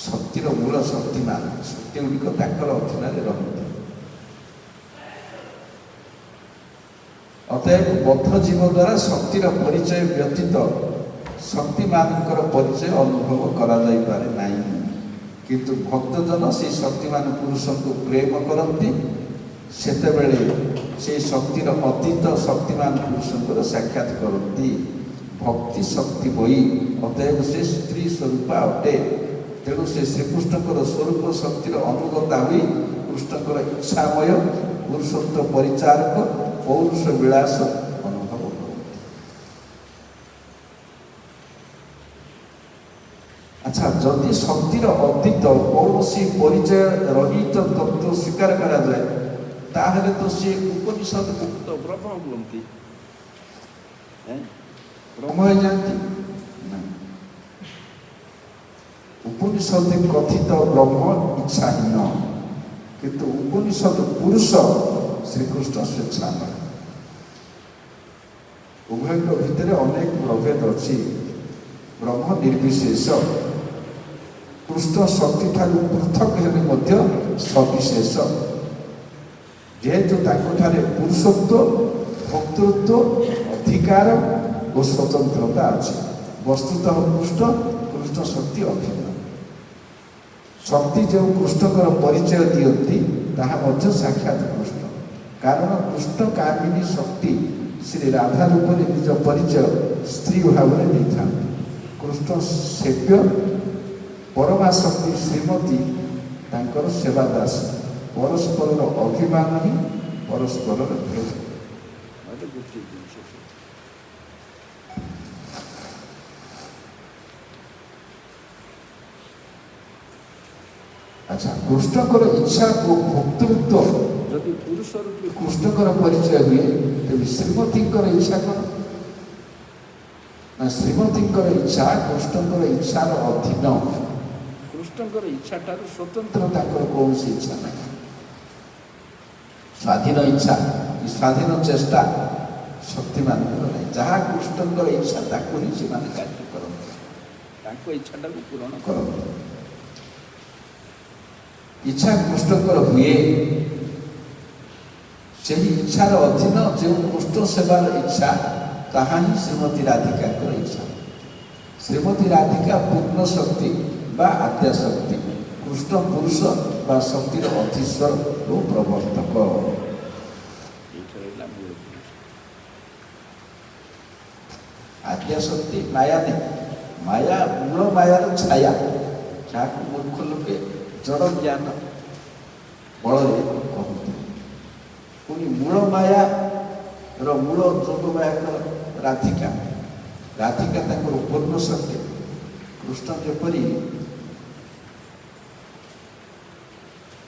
ଶକ୍ତିର ମୂଳ ଶକ୍ତିମାନ, ଶକ୍ତି ଗୁଡ଼ିକ ତାଙ୍କର ଅଧୀନରେ ରହନ୍ତି। ଅତଏବ ବଦ୍ଧ ଜୀବ ଦ୍ୱାରା ଶକ୍ତିର ପରିଚୟ ବ୍ୟତୀତ ଶକ୍ତିମାନଙ୍କର ପରିଚୟ ଅନୁଭବ କରାଯାଇପାରେ ନାହିଁ। କିନ୍ତୁ ଭକ୍ତଜନ ସେହି ଶକ୍ତିମାନ ପୁରୁଷଙ୍କୁ ପ୍ରେମ କରନ୍ତି। ସେତେବେଳେ ସେହି ଶକ୍ତିର ଅତୀତ ଶକ୍ତିମାନ ପୁରୁଷଙ୍କର ସାକ୍ଷାତ କରନ୍ତି। ଭକ୍ତି ଶକ୍ତି ବହି, ଅତଏବ ସେ ସ୍ତ୍ରୀ ସ୍ୱରୂପା ଅଟେ। ତେଣୁ ସେ ଶ୍ରୀକୃଷ୍ଣଙ୍କର ସ୍ୱରୂପ ଶକ୍ତିର ଅନୁଗତା ହୋଇ କୃଷ୍ଣଙ୍କର ଇଚ୍ଛାମୟ ପୁରୁଷତ୍ୱ ପରିଚାରକ ପୌରୁଷ ବିଳାସ ଅନୁଭବ କରନ୍ତି। ଆଚ୍ଛା, ଯଦି ଶକ୍ତିର ଅତୀତ କୌଣସି ପରିଚୟ ରହିତ ତତ୍ତ୍ୱ ସ୍ୱୀକାର କରାଯାଏ, ତାହେଲେ ତ ସେ ଉପନିଷଦ ମୁକ୍ତ ବ୍ରହ୍ମ ହୁଅନ୍ତି, ବ୍ରହ୍ମ ହେଇଯାନ୍ତି। ଉପନିଷଦ କଥିତ ବ୍ରହ୍ମ ଇଚ୍ଛାହୀନ, କିନ୍ତୁ ଉପନିଷଦ ପୁରୁଷ ଶ୍ରୀକୃଷ୍ଣ ସ୍ୱେଚ୍ଛାମୟ। ଉଭୟଙ୍କ ଭିତରେ ଅନେକ ପ୍ରଭେଦ ଅଛି। ବ୍ରହ୍ମ ନିର୍ବିଶେଷ, କୃଷ୍ଣ ଶକ୍ତିଠାରୁ ପୃଥକ ହେଲେ ମଧ୍ୟ ସବିଶେଷ। ଯେହେତୁ ତାଙ୍କଠାରେ ପୁରୁଷତ୍ୱ, ଭକ୍ତୃତ୍ୱ, ଅଧିକାର ଓ ସ୍ୱତନ୍ତ୍ରତା ଅଛି। ବସ୍ତୁତଃ କୃଷ୍ଣ ଶକ୍ତି ଅଭିନ୍ନ। ଶକ୍ତି ଯେଉଁ କୃଷ୍ଣଙ୍କର ପରିଚୟ ଦିଅନ୍ତି ତାହା ମଧ୍ୟ ସାକ୍ଷାତ କୃଷ୍ଣ। କାରଣ କୃଷ୍ଣ କାମିନୀ ଶକ୍ତି ଶ୍ରୀ ରାଧା ରୂପରେ ନିଜ ପରିଚୟ ସ୍ତ୍ରୀ ଭାବରେ ଦେଇଥାନ୍ତି। କୃଷ୍ଣ ସେବ୍ୟ, ପରମା ଶକ୍ତି ଶ୍ରୀମତୀ ତାଙ୍କର ସେବା ଦାସ। ପରସ୍ପରର ଅଭିମାନ ହିଁ ପରସ୍ପରର ଭେଦ। ଗୋଟିଏ ଜିନିଷ। ଆଚ୍ଛା, କୃଷ୍ଣଙ୍କର ଇଚ୍ଛା ଓ ଭକ୍ତୃତ୍ୱ ଯଦି ପୁରୁଷ ରୂପୀ କୃଷ୍ଣଙ୍କର ପରିଚୟ ହୁଏ, ତେବେ ଶ୍ରୀମତୀଙ୍କର ଇଚ୍ଛା କ'ଣ? ନା, ଶ୍ରୀମତୀଙ୍କର ଇଚ୍ଛା କୃଷ୍ଣଙ୍କର ଇଚ୍ଛାର ଅଧୀନ। କୃଷ୍ଣଙ୍କର ଇଚ୍ଛା ଠାରୁ ସ୍ୱତନ୍ତ୍ର ତାଙ୍କର କୌଣସି ଇଚ୍ଛା ନାହିଁ। ସ୍ୱାଧୀନ ଇଚ୍ଛା କି ସ୍ୱାଧୀନ ଚେଷ୍ଟା ଶକ୍ତିମାନଙ୍କର ନାହିଁ। ଯାହା କୃଷ୍ଣଙ୍କର ଇଚ୍ଛା ତାକୁ ହିଁ ସେମାନେ କାର୍ଯ୍ୟ କରନ୍ତି, ତାଙ୍କ ଇଚ୍ଛାଟାକୁ ପୂରଣ କରନ୍ତି। ଇଚ୍ଛା କୃଷ୍ଣଙ୍କର ହୁଏ, ସେହି ଇଚ୍ଛାର ଅଧୀନ ଯେଉଁ କୃଷ୍ଣ ସେବାର ଇଚ୍ଛା, ତାହା ହିଁ ଶ୍ରୀମତୀ ରାଧିକାଙ୍କର ଇଚ୍ଛା। ଶ୍ରୀମତୀ ରାଧିକା ପୂର୍ଣ୍ଣ ଶକ୍ତି ବା ଆଦ୍ୟା ଶକ୍ତି, କୃଷ୍ଣ ପୁରୁଷ ବା ଶକ୍ତିର ଅଧୀଶ୍ୱର ଓ ପ୍ରବର୍ତ୍ତକ। ଆଦ୍ୟା ଶକ୍ତି ମାୟା ନେଇ, ମାୟା ମୂଳ ମାୟାର ଛାୟା, ଯାହାକୁ ମୂର୍ଖ ଲୋକେ ଜଡ଼ ଜ୍ଞାନ ବଳରେ କହନ୍ତି। ପୁଣି ମୂଳ ମାୟାର ମୂଳ ଯୋଗ ମାୟାଙ୍କର ରାଧିକା ତାଙ୍କର ପୂର୍ଣ୍ଣ ଶକ୍ତି। କୃଷ୍ଣ ଯେପରି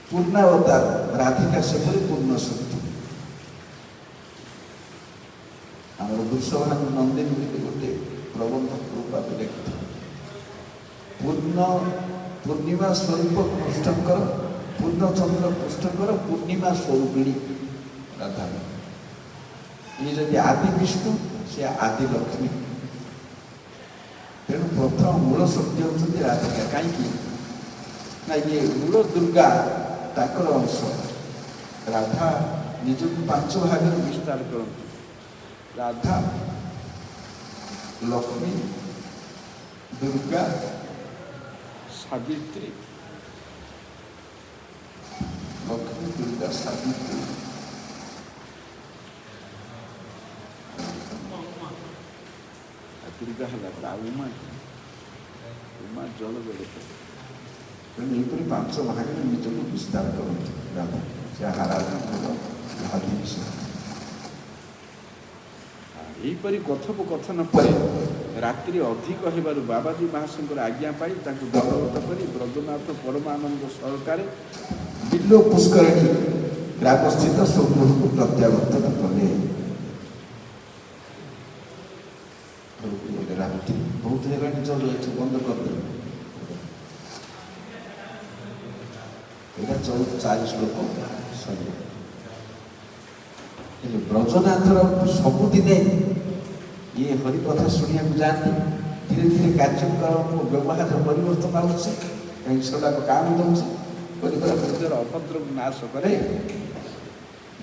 ପୂର୍ଣ୍ଣାବତାର, ରାଧିକା ସେପରି ପୂର୍ଣ୍ଣ ଶକ୍ତି। ଆମର ବୃଷଭାନୁ ନନ୍ଦିନୀ ବୋଲି ଗୋଟେ ପ୍ରବନ୍ଧ ରୂପାରେ ଲେଖିଥିଲେ। ପୂର୍ଣ୍ଣିମା ସ୍ୱରୂପ କୃଷ୍ଣଙ୍କର, ପୂର୍ଣ୍ଣଚନ୍ଦ୍ର କୃଷ୍ଣଙ୍କର ପୂର୍ଣ୍ଣିମା ସ୍ୱରୂପିଣୀ ରାଧା। ଇଏ ଯଦି ଆଦି ବିଷ୍ଣୁ, ସେ ଆଦି ଲକ୍ଷ୍ମୀ। ତେଣୁ ପ୍ରଥମ ମୂଳ ଶକ୍ତି ହେଉଛନ୍ତି ରାଧିକା। କାହିଁକି ନା ଇଏ ମୂଳ ଦୁର୍ଗା ତାଙ୍କର ଅଂଶ। ରାଧା ନିଜକୁ 5 ଭାଗରେ ବିସ୍ତାର କରନ୍ତି। ରାଧା, ଲକ୍ଷ୍ମୀ, ଦୁର୍ଗା, ସାବିତ୍ରୀ। ଲକ୍ଷ୍ମୀ, ଦୁର୍ଗା, ସାବିତ୍ରୀ। ଦୁର୍ଗା ହେଲା ପରେ ଆଉ ଉମା ଜଳ ଜଳ ତେଣୁ ଏହିପରି 5 ଭାଗରେ ନିଜକୁ ବିସ୍ତାର କରନ୍ତି ରାଧା ଯାହା ରାଧାଙ୍କର ଯାହା ଜିନିଷ। ଏହିପରି କଥୋପକଥନ ପରେ ରାତ୍ରି ଅଧିକ ହେବାରୁ ବାବାଜୀ ମହାଶଙ୍କର ଆଜ୍ଞା ପାଇ ତାଙ୍କୁ ଦଣ୍ଡବତ କରି ବ୍ରଜନାଥ ପରମାନନ୍ଦ ସହକାରେ ବିଲ୍ଲ ପୁଷ୍କରିଣୀ ଗ୍ରାମସ୍ଥିତ ସ୍ୱଗୃହକୁ ପ୍ରତ୍ୟାବର୍ତ୍ତନ କଲେ। ରାତ୍ରି ବହୁତ ହେଲାଣି, ଚଲ ଏଠି ବନ୍ଦ କରିଦେଲେ। ଏଇଟା 4 ଶ୍ଲୋକ ସରିବ। ହେଲେ ବ୍ରଜନାଥର ସବୁଦିନେ ଇଏ ହରିକଥା ଶୁଣିବାକୁ ଯାଆନ୍ତି। ଧୀରେ ଧୀରେ କାର୍ଯ୍ୟକ୍ରମ ବ୍ୟବହାର ପରିବର୍ତ୍ତନ ଆସୁଛି, କାହିଁକି ସେଗୁଡ଼ାକ କାମ ଦେଉଛି ପରିବାର ନିଜର ଅଭଦ୍ରକୁ ନାଶ କରେ।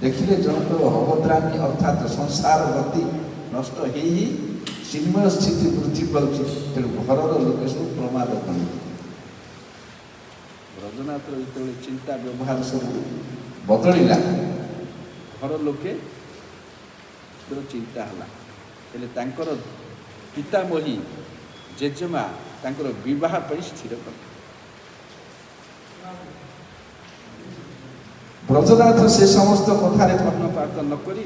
ଦେଖିଲେ ଜଣଙ୍କର ଅଭଦ୍ରାମୀ ଅର୍ଥାତ୍ ସଂସାର ଗତି ନଷ୍ଟ ହେଇ ଚିନ୍ମୟ ସ୍ଥିତି ବୃଦ୍ଧି ପାଉଛି। ତେଣୁ ଘରର ଲୋକେ ସବୁ ପ୍ରମାଦ କରନ୍ତି। ବ୍ରଜନାଥର ଯେତେବେଳେ ଚିନ୍ତା ବ୍ୟବହାର ସବୁ ବଦଳିଲା, ଘର ଲୋକେ ଚିନ୍ତା ହେଲା। ହେଲେ ତାଙ୍କର ପିତାମହୀ ଜେଜେମା ତାଙ୍କର ବିବାହ ପାଇଁ ସ୍ଥିର କଲେ। ବ୍ରଜନାଥ ସେ ସମସ୍ତ କଥାରେ କର୍ଣ୍ଣପାତ ନ କରି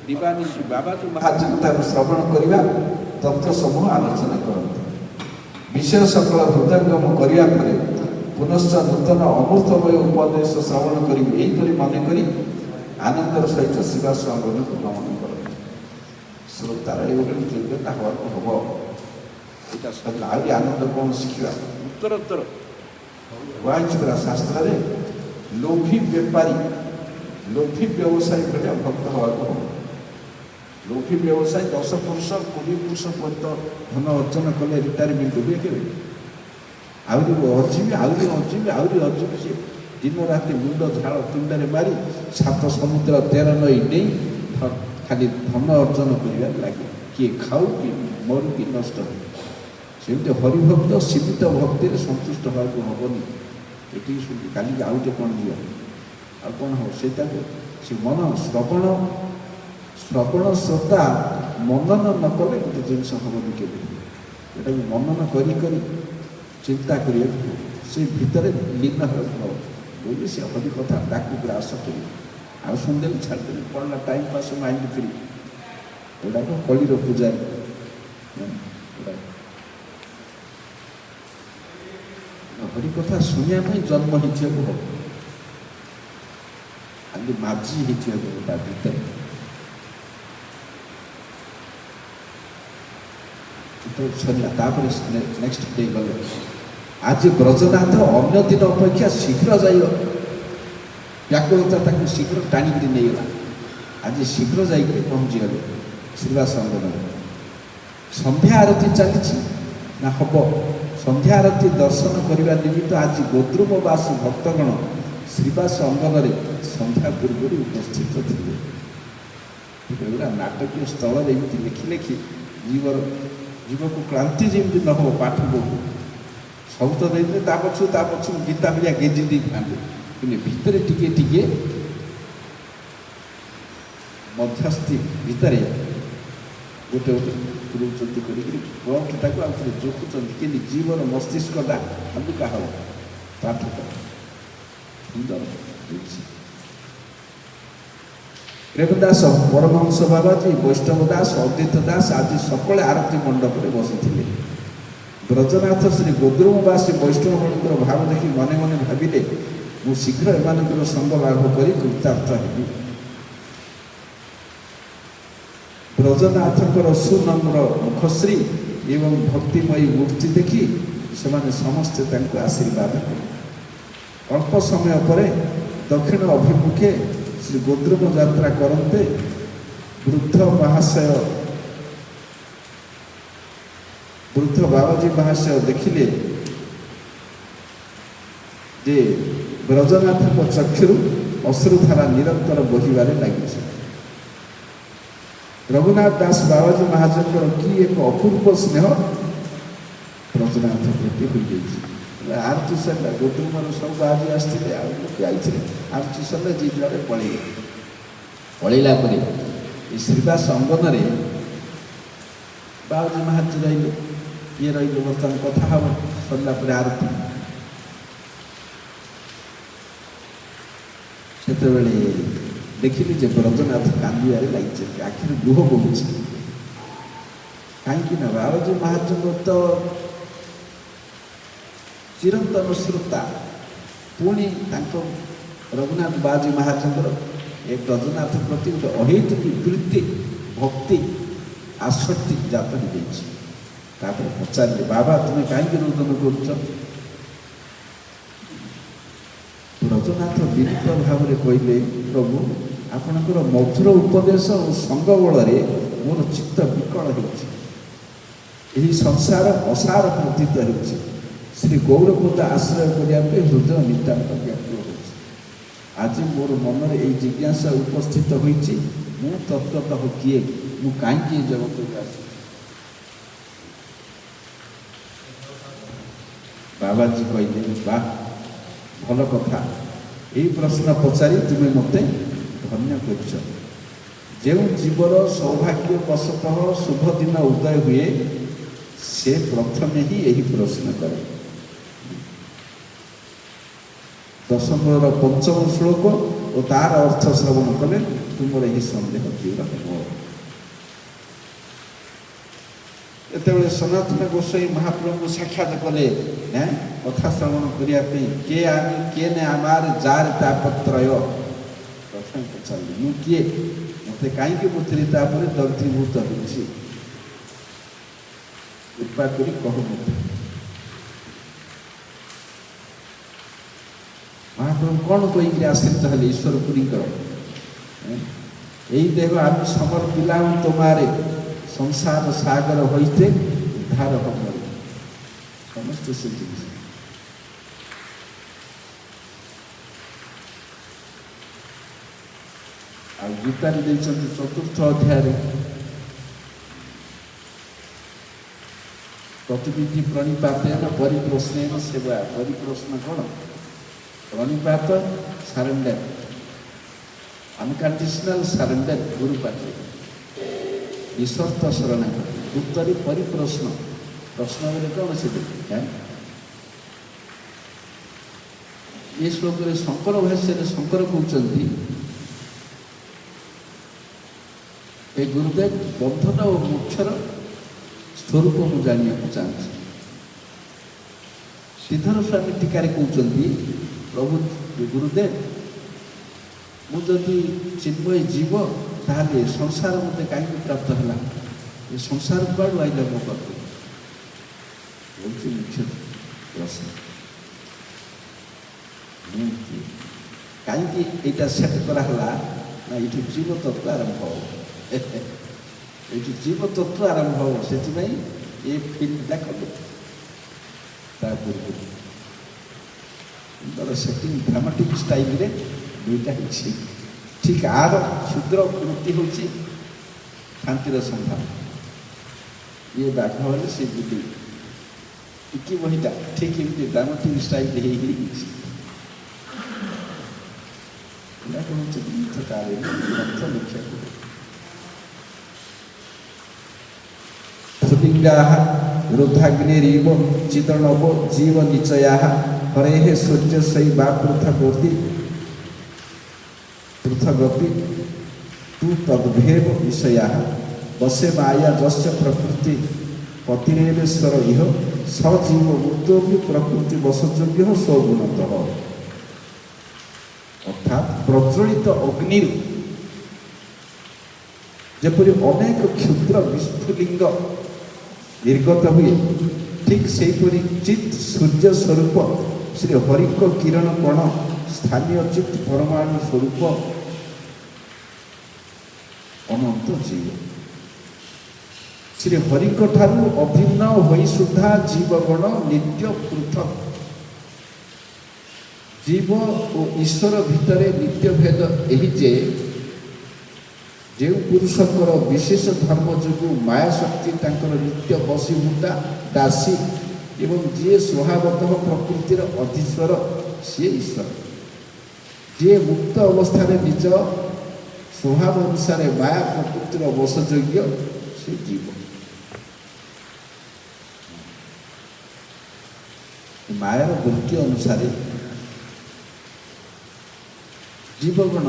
ଦିବାନିଶି ବାବାଜୀ ମହାଜନତାକୁ ଶ୍ରବଣ କରିବା ତତ୍ତ୍ୱ ସମୂହ ଆଲୋଚନା କରନ୍ତି। ବିଷୟ ସକଳ ହୃଦୟଙ୍ଗମ କରିବା ପରେ ପୁନଶ୍ଚ ନୂତନ ଅମୃତମୟ ଉପଦେଶ ଶ୍ରବଣ କରିବି ଏହିପରି ମନେକରି ଆନନ୍ଦର ସହିତ ଶିବାସ ଅଙ୍ଗନକୁ ଗମନ କରନ୍ତି। ଶ୍ରୋତାର ଏଇଭଳି ଯୋଗ୍ୟତା ହେବାକୁ ହବ। ଏଇଟା ସରିଲା, ଆହୁରି ଆନନ୍ଦ କ'ଣ ଶିଖିବା? ଉତ୍ତରୋତ୍ତର କୁହାଯାଇଛି ପୁରା ଶାସ୍ତ୍ରରେ, ଲୋଭୀ ବେପାରୀ ଲୋଭୀ ବ୍ୟବସାୟୀ ଭଳିଆ ଭକ୍ତ ହେବାକୁ ହବ। ଲୋଭୀ ବ୍ୟବସାୟୀ 10 ପୁରୁଷ 20 ପୁରୁଷ ପର୍ଯ୍ୟନ୍ତ ଧନ ଅର୍ଜନ କଲେ ରିଟାୟାରମେଣ୍ଟ ହୁଏ କେବେ? ଆହୁରି ଅଜିବି ସେ ଦିନ ରାତି ମୁଣ୍ଡ ଝାଳ ତୁଣ୍ଡରେ ମାରି 7 ସମୁଦ୍ର 13 ନଈ ଡେଇଁ ଖାଲି ଧନ ଅର୍ଜନ କରିବାରେ ଲାଗେ। କିଏ ଖାଉ କି ମରୁ କି ନଷ୍ଟ ହୁଏ। ସେମିତି ହରିଭକ୍ତ ସୀମିତ ଭକ୍ତିରେ ସନ୍ତୁଷ୍ଟ ହେବାକୁ ହବନି। ଏଠିକି ଶୁଣି କାଲିକି ଆଉ ଟିକେ କ'ଣ ଯିବ, ଆଉ କ'ଣ ହେବ? ସେଇଟାକୁ ସେ ମନ ଶ୍ରବଣ ଶ୍ରୋତା ମନନ ନ କଲେ ଗୋଟେ ଜିନିଷ ହେବନି କେବେ। ଏଟାକୁ ମନନ କରି ଚିନ୍ତା କରିବାକୁ ହେବ। ସେ ଭିତରେ ଲୀନ ହେବାକୁ ହେବ ବୋଲି ସେ ହରି କଥା ତାକୁ ଗ୍ରାସ କରିବ। ଆଉ ଶୁଣିଦେଲେ ଛାଡ଼ିଦେଲେ ପଡ଼ିଲା ଟାଇମ୍ ପାସ୍ ମାଇଣ୍ଡ ଫ୍ରି। ଏଗୁଡ଼ାକ କଳିର ପୂଜାରୀ। ହରି କଥା ଶୁଣିବା ପାଇଁ ଜନ୍ମ ହେଇଥିବାକୁ ହେବ, ଖାଲି ମାଝି ହେଇଥିବାକୁ ହେବ ତା ଭିତରେ। ସରିଲା, ତାପରେ ନେକ୍ସଟ ଡେ ଗଲେ। ଆଜି ବ୍ରଜନାଥ ଅନ୍ୟ ଦିନ ଅପେକ୍ଷା ଶୀଘ୍ର ଯାଇ ବ୍ୟାକୁଳତା ତାକୁ ଶୀଘ୍ର ଟାଣିକିରି ନେଇଗଲା। ଆଜି ଶୀଘ୍ର ଯାଇକରି ପହଞ୍ଚିଗଲେ ଶ୍ରୀବାସ ଅଙ୍ଗନରେ। ସନ୍ଧ୍ୟା ଆରତି ଚାଲିଛି ନା ହେବ। ସନ୍ଧ୍ୟା ଆରତି ଦର୍ଶନ କରିବା ନିମିତ୍ତ ଆଜି ଗୋଦ୍ରୁମବାସୀ ଭକ୍ତଗଣ ଶ୍ରୀବାସ ଅଙ୍ଗନରେ ସନ୍ଧ୍ୟା ପୂର୍ବରୁ ଉପସ୍ଥିତ ଥିଲେ। ଏଗୁଡ଼ା ନାଟକୀୟ ସ୍ଥଳରେ ଏମିତି ଲେଖି ଜୀବକୁ କ୍ଳାନ୍ତି ଯେମିତି ନ ହେବ। ପାଠ ପଢ଼ୁ ସବୁ ତ ଦେଇଥିଲେ, ତା ପଛକୁ ଗୀତା ଭଳିଆ ଗେଜି ଦେଇଥାନ୍ତି। କିନ୍ତୁ ଭିତରେ ଟିକେ ମଧ୍ୟସ୍ଥି ଭିତରେ ଗୋଟେ ପୁରୁଛନ୍ତି କରିକି ଗ୍ରନ୍ଥଟାକୁ ଆଉ ଥରେ ଯୋଖୁଛନ୍ତି କେମିତି ଜୀବର ମସ୍ତିଷ୍କଟା ହାଲୁକା ହେବ। ପାଠ ସୁନ୍ଦର ହେଇଛି। ପ୍ରେମଦାସ ପରମହଂସ ବାବାଜୀ ବୈଷ୍ଣବ ଦାସ ଅଦ୍ୱୈତ ଦାସ ଆଜି ସକାଳେ ଆରତୀ ମଣ୍ଡପରେ ବସିଥିଲେ। ବ୍ରଜନାଥ ଶ୍ରୀ ଗୋଦ୍ରୁମବାସୀ ବୈଷ୍ଣବମାନଙ୍କର ଭାବ ଦେଖି ମନେ ମନେ ଭାବିଲେ, ମୁଁ ଶୀଘ୍ର ଏମାନଙ୍କର ସଙ୍ଗ ଲାଭ କରି କୃତାର୍ଥ ହେବି। ବ୍ରଜନାଥଙ୍କର ସୁନମ୍ର ମୁଖଶ୍ରୀ ଏବଂ ଭକ୍ତିମୟୀ ମୂର୍ତ୍ତି ଦେଖି ସେମାନେ ସମସ୍ତେ ତାଙ୍କୁ ଆଶୀର୍ବାଦ କଲେ। ଅଳ୍ପ ସମୟ ପରେ ଦକ୍ଷିଣ ଅଭିମୁଖେ ଶ୍ରୀ ଗୋଦ୍ରୁମ ଯାତ୍ରା କରନ୍ତେ ବୃଦ୍ଧ ବାବାଜୀ ମହାଶୟ ଦେଖିଲେ ଯେ ବ୍ରଜନାଥଙ୍କ ଚକ୍ଷୁରୁ ଅଶ୍ରୁଧାରା ନିରନ୍ତର ବୋହିବାରେ ଲାଗିଛି। ରଘୁନାଥ ଦାସ ବାବାଜୀ ମହାଜନଙ୍କର କି ଏକ ଅପୂର୍ବ ସ୍ନେହ ବ୍ରଜନାଥ ପ୍ରତି ହୋଇଯାଇଛି। ଆରତୀ ସରିଲା, ଗୋଦ୍ରୁମର ସବୁ ବାବାଜୀ ଆସିଥିଲେ, ଆଉ ଲୋକେ ଆଇଥିଲେ। ଆରତୀ ସରିଲା, ଯିଏ ଯୁଆଡ଼େ ପଳେଇଲା ପରେ ଏ ଶ୍ରୀବାସ ଅଙ୍ଗନରେ ବାବାଜୀ ମହାରାଜ ରହିଲେ, ଇଏ ରହିଲେ, ବର୍ତ୍ତମାନ କଥା ହେବ ସରିଲା ପରେ ଆରତି। ସେତେବେଳେ ଦେଖିଲି ଯେ ବ୍ରଜନାଥ କାନ୍ଦିବାରେ ଲାଗିଛନ୍ତି, ଆଖିରୁ ଲୁହ ବହୁଛି। କାହିଁକି ନା ବାବାଜୀ ମହାରାଜଙ୍କ ତ ଚିରନ୍ତନ ଶ୍ରୋତା, ପୁଣି ତାଙ୍କ ରଘୁନାଥ ବାବାଜୀ ମହାରାଜଙ୍କର ଏ ବ୍ରଜନାଥ ପ୍ରତି ଗୋଟେ ଅହେତୁକି ପ୍ରୀତି, ଭକ୍ତି, ଆସକ୍ତି ଜାତ ହେଇଯାଇଛି। ତାପରେ ପଚାରିଲେ, ବାବା ତୁମେ କାହିଁକି ରୋଦନ କରୁଛ? ବ୍ରଜନାଥ ବିନୀତ ଭାବରେ କହିଲେ, ପ୍ରଭୁ ଆପଣଙ୍କର ମଧୁର ଉପଦେଶ ଓ ସଙ୍ଗ ବଳରେ ମୋର ଚିତ୍ତ ବିକଳ ହେଉଛି। ଏହି ସଂସାର ଅସାର ପ୍ରତୀତ ହେଉଛି। ଶ୍ରୀ ଗୌରପଦ ଆଶ୍ରୟ କରିବା ପାଇଁ ହୃଦୟ ନିତାନ୍ତ ବ୍ୟାକୁଳ ହେଉଛି। ଆଜି ମୋର ମନରେ ଏହି ଜିଜ୍ଞାସା ଉପସ୍ଥିତ ହୋଇଛି, ମୁଁ ତତ୍ତ୍ୱତଃ କିଏ? ମୁଁ କାହିଁକି ଏ ଜଗତକୁ ଆସିଛି? ବାବାଜୀ କହିଲେ, ବାଃ, ଭଲ କଥା। ଏହି ପ୍ରଶ୍ନ ପଚାରି ତୁମେ ମୋତେ ଧନ୍ୟ କରିଛ। ଯେଉଁ ଜୀବର ସୌଭାଗ୍ୟବଶତଃ ଶୁଭ ଦିନ ଉଦୟ ହୁଏ, ସେ ପ୍ରଥମେ ହିଁ ଏହି ପ୍ରଶ୍ନ କରେ। ଦଶମର ପଞ୍ଚମ ଶ୍ଲୋକ ଓ ତାର ଅର୍ଥ ଶ୍ରବଣ କଲେ ତୁମର ଏହି ସନ୍ଦେହ ଦୂର ହେବ। ଯେତେବେଳେ ସନାତନ ଗୋସ୍ୱାମୀ ମହାପ୍ରଭୁଙ୍କୁ ସାକ୍ଷାତ କଲେ, କଥା ଶ୍ରବଣ କରିବା ପାଇଁ, କିଏ ଆମେ, କିଏ ନେ ଆମର ଯାର ତାପତ୍ରୟ, ପ୍ରଥମେ ପଚାରିଲେ, ମୁଁ କିଏ, ମୋତେ କାହିଁକି ପଚାରି, ତାପରେ ଦଗ୍ଧୀଭୂତ ହେଉଛି, କୃପା କରି କହ ମୋତେ। ମହାପ୍ରଭୁ କ'ଣ କହିକିରି ଆଶ୍ରିତ ହେଲେ ଈଶ୍ୱର ପୁରୀଙ୍କର, ଏଇ ଦେହ ଆମେ ସମର୍ପିଲାମ ତୋମାରେ, ସଂସାର ସାଗର ହୋଇତେ ଉଦ୍ଧାର ହବ। ସମସ୍ତେ ସେ ଜିନିଷ। ଆଉ ଗୀତାରେ ଦେଇଛନ୍ତି 4th ଅଧ୍ୟାୟରେ, ପ୍ରତିବିଧି ପ୍ରଣିପାତେନ ପରିପ୍ରଶ୍ନେନ ସେବା। ପରିପ୍ରଶ୍ନ କ'ଣ? ପ୍ରଣିପାତ, ସାରେଣ୍ଡର, ଅନକଣ୍ଡିସନାଲ ସାରେଣ୍ଡର ଗୁରୁ ପାଖରେ, ନିଃସର୍ତ୍ତ ଶରଣାଗତି। ଉତ୍ତର ପରିପ୍ରଶ୍ନ, ପ୍ରଶ୍ନ ବୋଲେ କ'ଣ ସେଠି? ଏ ଶ୍ଲୋକରେ ଶଙ୍କର ଭାଷ୍ୟରେ ଶଙ୍କର କହୁଛନ୍ତି, ଏ ଗୁରୁଦେବ, ବନ୍ଧନ ଓ ମୋକ୍ଷର ସ୍ୱରୂପ ମୁଁ ଜାଣିବାକୁ ଚାହୁଁଛି। ଶ୍ରୀଧର ସ୍ୱାମୀ ଟୀକାରେ କହୁଛନ୍ତି, ପ୍ରଭୁ ଗୁରୁଦେବ, ମୁଁ ଯଦି ଚିନ୍ମୟ ଜୀବ, ତାହେଲେ ସଂସାର ମୋତେ କାହିଁକି ପ୍ରାପ୍ତ ହେଲା? ଏ ସଂସାର କୁଆଡ଼ୁ ଆଇଲା ମୋ ପାଖକୁ? ହେଉଛି ମୁଖ୍ୟ ପ୍ରଶ୍ନ। କାହିଁକି ଏଇଟା ସେଟ୍ କରାହେଲା? ନା ଏଇଠି ଜୀବତତ୍ତ୍ୱ ଆରମ୍ଭ ହେବ, ଏଇଠି ଜୀବତତ୍ତ୍ୱ ଆରମ୍ଭ ହେବ। ସେଥିପାଇଁ ଏ ଫିଲ୍ମଟା କଲେ। ତା ପୂର୍ବରୁ ସୁନ୍ଦର ସେଟିଂ, ଡ୍ରାମାଟିକ୍ ଷ୍ଟାଇଲରେ ଦୁଇଟା ହେଇଛି। ଠିକ୍ ଆର କ୍ଷୁଦ୍ର ବୃତ୍ତି ହେଉଛି ଶାନ୍ତିର ସନ୍ଧାନ। ଇଏ ବାଘ ହେଲେ ସେ ବୁଲି ଟିକି ବହିଟା ଠିକ୍ ଏମିତି ଡ୍ରାମାଟିକ୍ ଷ୍ଟାଇଲ ହେଇଛି। ଏଇଟା ହେଉଛି ଗ୍ରନ୍ଥକାରରେ ଗ୍ରନ୍ଥ ଲେଖିବାକୁ। ସୁଲିଙ୍ଗାଃ ରୁଦ୍ଧାଗ୍ନିରିବ ଚିଦଣବ ଜୀବ ନିଚୟାଃ ହରେଃ ସୂର୍ଯ୍ୟସୈ ବା ପୃଥଗତି ତୁ ତଦ୍ଭେବ ବିଷୟାଃ ବସେ ମାୟା ଯସ୍ୟ ପ୍ରକୃତି ପତିରେବେଶ୍ୱର ଇହ ସଜୀବ ମୁକ୍ତୋପି ପ୍ରକୃତି ବସଯୋଗ୍ୟ ସ୍ୱଗୁଣତଃ। ଅର୍ଥାତ୍ ପ୍ରଜ୍ୱଳିତ ଅଗ୍ନିରୁ ଯେପରି ଅନେକ କ୍ଷୁଦ୍ର ବିସ୍ଫୁଲିଙ୍ଗ ନିର୍ଗତ ହୁଏ, ଠିକ୍ ସେହିପରି ଚିତ୍ ସୂର୍ଯ୍ୟ ସ୍ୱରୂପ ଶ୍ରୀ ହରିଙ୍କ କିରଣ କଣ ସ୍ଥାନୀୟ ଚିତ୍ ପରମାଣୁ ସ୍ୱରୂପ ଅନନ୍ତ ଜୀବ। ଶ୍ରୀ ହରିଙ୍କ ଠାରୁ ଅଭିନ୍ନ ହୋଇ ସୁଦ୍ଧା ଜୀବଗଣ ନିତ୍ୟ ପୃଥକ। ଜୀବ ଓ ଈଶ୍ୱର ଭିତରେ ନିତ୍ୟ ଭେଦ ଏହି ଯେ, ଯେଉଁ ପୁରୁଷଙ୍କର ବିଶେଷ ଧର୍ମ ଯୋଗୁଁ ମାୟା ଶକ୍ତି ତାଙ୍କର ନିତ୍ୟ ବଶୀଭୂତା ଦାସୀ ଏବଂ ଯିଏ ସ୍ୱଭାବତଃ ପ୍ରକୃତିର ଅଧୀଶ୍ୱର ସିଏ ଈଶ୍ୱର। ଯିଏ ମୁକ୍ତ ଅବସ୍ଥାରେ ନିଜ ସ୍ୱଭାବ ଅନୁସାରେ ମାୟା ପ୍ରକୃତିର ବଶଯୋଗ୍ୟ ସେ ଜୀବ। ମାୟାର ବୃତ୍ତି ଅନୁସାରେ ଜୀବଗଣ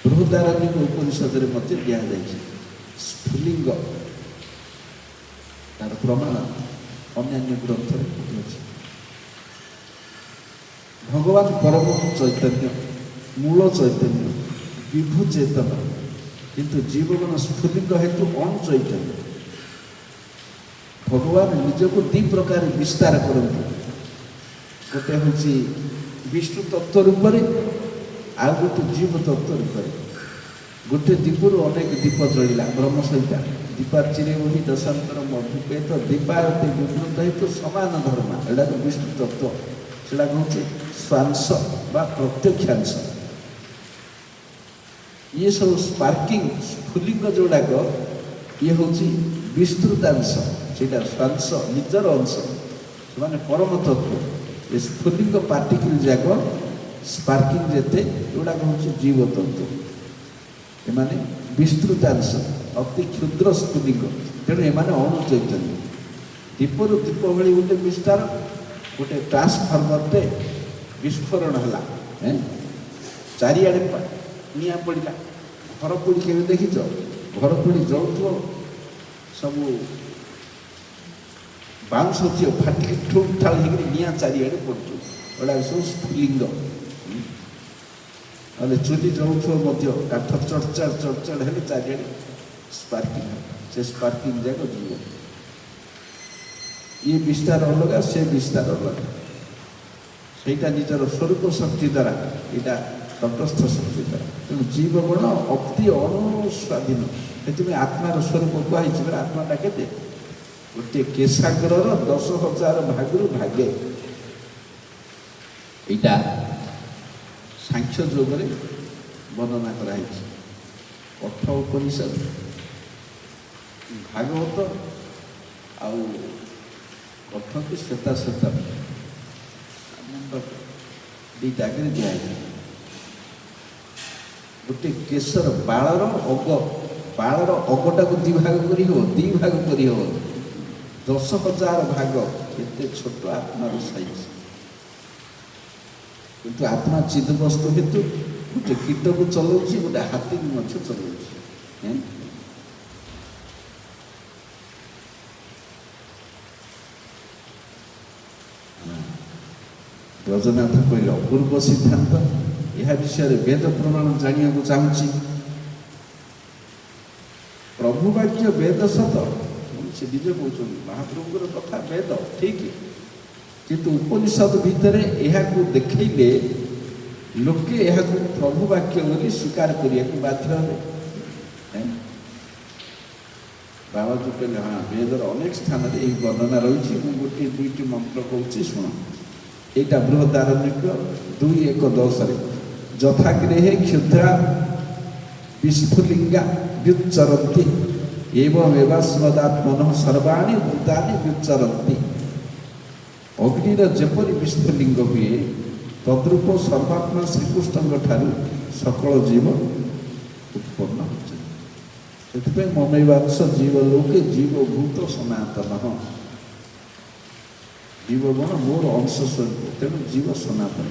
ବୃହଦାରଣ୍ୟକ ଉପନିଷଦରେ ମଧ୍ୟ ଦିଆଯାଇଛି। ସ୍ଫୁଲିଙ୍ଗ ତାର ପ୍ରମାଣ ଅନ୍ୟାନ୍ୟ ଗ୍ରନ୍ଥରେ ଅଛି। ଭଗବାନ ପରମ ଚୈତନ୍ୟ, ମୂଳ ଚୈତନ୍ୟ, ବିଭୁ ଚେତନ, କିନ୍ତୁ ଜୀବଗଣ ସ୍ଫୁଲିଙ୍ଗ ହେତୁ ଅଣଚୈତନ୍ୟ। ଭଗବାନ ନିଜକୁ ଦୁଇ ପ୍ରକାର ବିସ୍ତାର କରନ୍ତି। ଗୋଟେ ହେଉଛି ବିଷ୍ଣୁ ତତ୍ତ୍ୱ ରୂପରେ, ଆଉ ଗୋଟେ ଜୀବ ତତ୍ତ୍ୱ ରୂପରେ। ଗୋଟେ ଦୀପରୁ ଅନେକ ଦୀପ ଜଳିଲା, ବ୍ରହ୍ମ ସହିତ ଦୀପାଚିରେ ବହି ଦଶାନ୍ତର ମଧୁପେତ ଦୀପାରତି ବିବୃତ ହେତୁ ସମାନ ଧର୍ମ। ଏଇଟା ବିଷ୍ଣୁ ତତ୍ତ୍ୱ, ସେଟା ହେଉଛି ସ୍ୱାଂଶ ବା ପ୍ରତ୍ୟକ୍ଷାଂଶ। ଇଏ ସବୁ ସ୍ପାର୍କିଂ ସ୍ଫୁଲିଙ୍ଗ ଯୋଉଗୁଡ଼ାକ, ଇଏ ହେଉଛି ବିସ୍ତୃତାଂଶ, ସେଇଟା ସ୍ୱାଂଶ ନିଜର ଅଂଶ, ସେମାନେ ପରମ ତତ୍ତ୍ୱ। ଏ ସ୍ଫୁଲିଙ୍ଗ ପାର୍ଟିକିଲ୍ ଯାକ ସ୍ପାର୍କିଂ ଯେତେ, ଏଗୁଡ଼ାକ ହେଉଛି ଜୀବ ତତ୍ତ୍ୱ। ଏମାନେ ବିସ୍ତୃତାଂଶ, ଅତି କ୍ଷୁଦ୍ର ସ୍ଫୁଲିଙ୍ଗ, ତେଣୁ ଏମାନେ ଅଣୁଚୈତନ୍ୟ। ଦୀପରୁ ଦୀପ ଭଳି ଗୋଟେ ବିସ୍ତାର, ଗୋଟେ ଟ୍ରାନ୍ସଫର୍ମରଟେ ବିସ୍ଫୋରଣ ହେଲା, ଚାରିଆଡ଼େ ନିଆଁ ପଡ଼ିଲା। ଘର ପୋଡ଼ି କେବେ ଦେଖିଛ? ଘର ପୋଡ଼ି ଜଳୁଥିବ, ସବୁ ବାଉଁଶ ଥିବ, ଫାଟିକି ଠୁକ୍ ଠାଳ ହେଇକିରି ନିଆଁ ଚାରିଆଡ଼େ ପଡ଼ୁଥିବ, ଏଗୁଡ଼ାକ ସବୁ ସ୍ଫୁଲିଙ୍ଗ। ନହେଲେ ଚୁଲି ଜଳୁଥିବ ମଧ୍ୟ, କାଠ ଚଡ଼ଚାଡ଼ ଚଡ଼ଚାଡ଼ ହେଲେ ଚାରିଆଡ଼େ ସ୍ପାର୍କିଂ, ସେ ସ୍ପାର୍କିଂ ଯାକ ଯିବ। ଇଏ ବିସ୍ତାର ଅଲଗା, ସେ ବିସ୍ତାର ଅଲଗା। ସେଇଟା ନିଜର ସ୍ୱରୂପ ଶକ୍ତି ଦ୍ୱାରା, ଏଇଟା ତଟସ୍ଥ ଶକ୍ତି ଦ୍ୱାରା। ତେଣୁ ଜୀବଗଣ ଅତି ଅନୁସ୍ୱାଧୀନ। ସେଥିପାଇଁ ଆତ୍ମାର ସ୍ୱରୂପ କୁହାହେଇଛି। ଆତ୍ମାଟା କେତେ? ଗୋଟିଏ କେଶାଗ୍ରର 10,000 ଭାଗରୁ ଭାଗେ। ଏଇଟା ସାଂଖ୍ୟ ଯୋଗରେ ବର୍ଣ୍ଣନା କରାଯାଇଛି। କଠ ଉପନିଷଦ, ଭାଗବତ ଆଉ କଠ କି ଶ୍ଵେତାଶ୍ୱେତ ଦୁଇଟା ଆଗରେ ଦିଆହେଇଛି। ଗୋଟେ କେଶର ବାଳର ଅଗ, ବାଳର ଅଗଟାକୁ ଦୁଇ ଭାଗ କରିହେବ, ଦୁଇ ଭାଗ କରିହେବ। 10,000 ଭାଗ, ଏତେ ଛୋଟ ଆତ୍ମାର ସାଇଜ। କିନ୍ତୁ ଆତ୍ମା ଚିଦବସ୍ତୁ ହେତୁ ଗୋଟେ କୀଟକୁ ଚଲାଉଛି, ଗୋଟେ ହାତୀକୁ ମଧ୍ୟ ଚଲାଉଛି। ବ୍ରଜନାଥ କହିଲେ ଅପୂର୍ବ ସିଦ୍ଧାନ୍ତ। ଏହା ବିଷୟରେ ବେଦ ପ୍ରମାଣ ଜାଣିବାକୁ ଚାହୁଁଛି। ପ୍ରଭୁ ବାକ୍ୟ ବେଦ ସତ, ସେ ନିଜେ କହୁଛନ୍ତି ମହାପ୍ରଭୁଙ୍କର କଥା ବେଦ ଠିକ, କିନ୍ତୁ ଉପନିଷଦ ଭିତରେ ଏହାକୁ ଦେଖେଇଲେ ଲୋକେ ଏହାକୁ ପ୍ରଭୁ ବାକ୍ୟ ବୋଲି ସ୍ୱୀକାର କରିବାକୁ ବାଧ୍ୟ ହେବେ। ବାବାଜୀ କହିଲେ ହଁ, ବେଦର ଅନେକ ସ୍ଥାନରେ ଏହି ବର୍ଣ୍ଣନା ରହିଛି। ମୁଁ ଗୋଟିଏ ଦୁଇଟି ମନ୍ତ୍ର କହୁଛି, ଶୁଣ। ଏଇଟା ବୃହଦାରଣ୍ୟକ 2:1-10ରେ ଯଥାଗ୍ରେହେ କ୍ଷୁଦ୍ରା ବିସ୍ଫୁଲିଙ୍ଗା ବ୍ୟୁଚ୍ଚରନ୍ତି ଏବମେବାସ୍ମଦାତ୍ମନଃ ସର୍ବାଣୀ ଭୂତାନି ବ୍ୟୁଚ୍ଚରନ୍ତି। ଅଗ୍ନିର ଯେପରି ବିସ୍ଫୁଲିଙ୍ଗ ହୁଏ, ତଦ୍ରୂପ ସର୍ବାତ୍ମା ଶ୍ରୀକୃଷ୍ଣଙ୍କ ଠାରୁ ସକଳ ଜୀବ ଉତ୍ପନ୍ନ ହୋଇଛନ୍ତି। ସେଥିପାଇଁ ମମୈବାଂଶ ଜୀବ ଲୋକେ ଜୀବଭୂତ ସନାତନ। ଜୀବଗଣ ମୋର ଅଂଶ ସ୍ୱରୂପ, ତେଣୁ ଜୀବ ସନାତନ।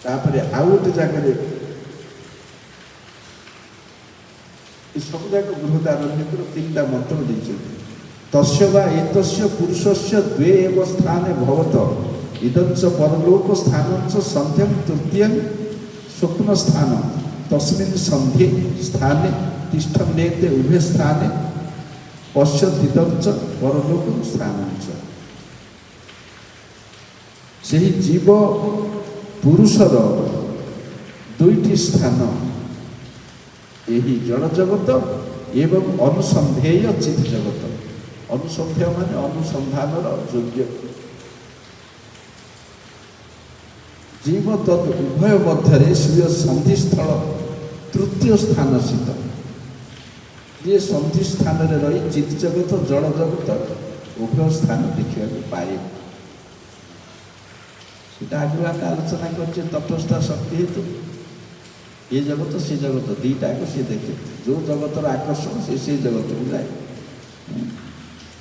ତାପରେ ଆଉ ଗୋଟେ ଜାଗାରେ ସବୁ ଯାକ ବୃହଦାରଣ୍ୟକର 3ଟା ମନ୍ତ୍ର ଦେଇଛନ୍ତି। ତସ୍ୟ ବା ଏତସ୍ୟ ପୁରୁଷସ୍ୟ ଦ୍ୱେ ଏବ ସ୍ଥାନେ ଭବତ ଇଦଞ୍ଚ ପରଲୋକ ସ୍ଥାନଞ୍ଚ ସନ୍ଧ୍ୟଂ ତୃତୀୟଂ ସ୍ୱପ୍ନ ସ୍ଥାନ ତସ୍ମିନ୍ ସନ୍ଧ୍ୟେ ସ୍ଥାନେ ତିଷ୍ଠନ୍ନେତେ ଉଭେ ସ୍ଥାନେ ପଶ୍ୟଦିଦଞ୍ଚ ପରଲୋକ ସ୍ଥାନଞ୍ଚ। ସେହି ଜୀବ ପୁରୁଷର 2ଟି ସ୍ଥାନ, ଏହି ଜଡ଼ ଜଗତ ଏବଂ ଅନୁସନ୍ଧେୟ ଚିତ୍ ଜଗତ। ଅନୁସନ୍ଧେୟ ମାନେ ଅନୁସନ୍ଧାନର ଯୋଗ୍ୟ। ଜୀବ ତଦ୍ ଉଭୟ ମଧ୍ୟରେ ସ୍ୱୀୟ ସନ୍ଧିସ୍ଥଳ ତୃତୀୟ ସ୍ଥାନ ସ୍ଥିତ। ଯିଏ ସନ୍ଧି ସ୍ଥାନରେ ରହି ଚିତ୍ ଜଗତ ଜଳ ଜଗତ ଉଭୟ ସ୍ଥାନ ଦେଖିବାକୁ ପାଏ। ସେଟା ଆଗରୁ ଆମେ ଆଲୋଚନା କରିଛେ ତଟସ୍ଥ ଶକ୍ତି ହେତୁ ଏ ଜଗତ ସେ ଜଗତ ଦୁଇଟାକୁ ସେ ଦେଖେ, ଯେଉଁ ଜଗତର ଆକର୍ଷଣ ସେ ଜଗତକୁ ଯାଏ।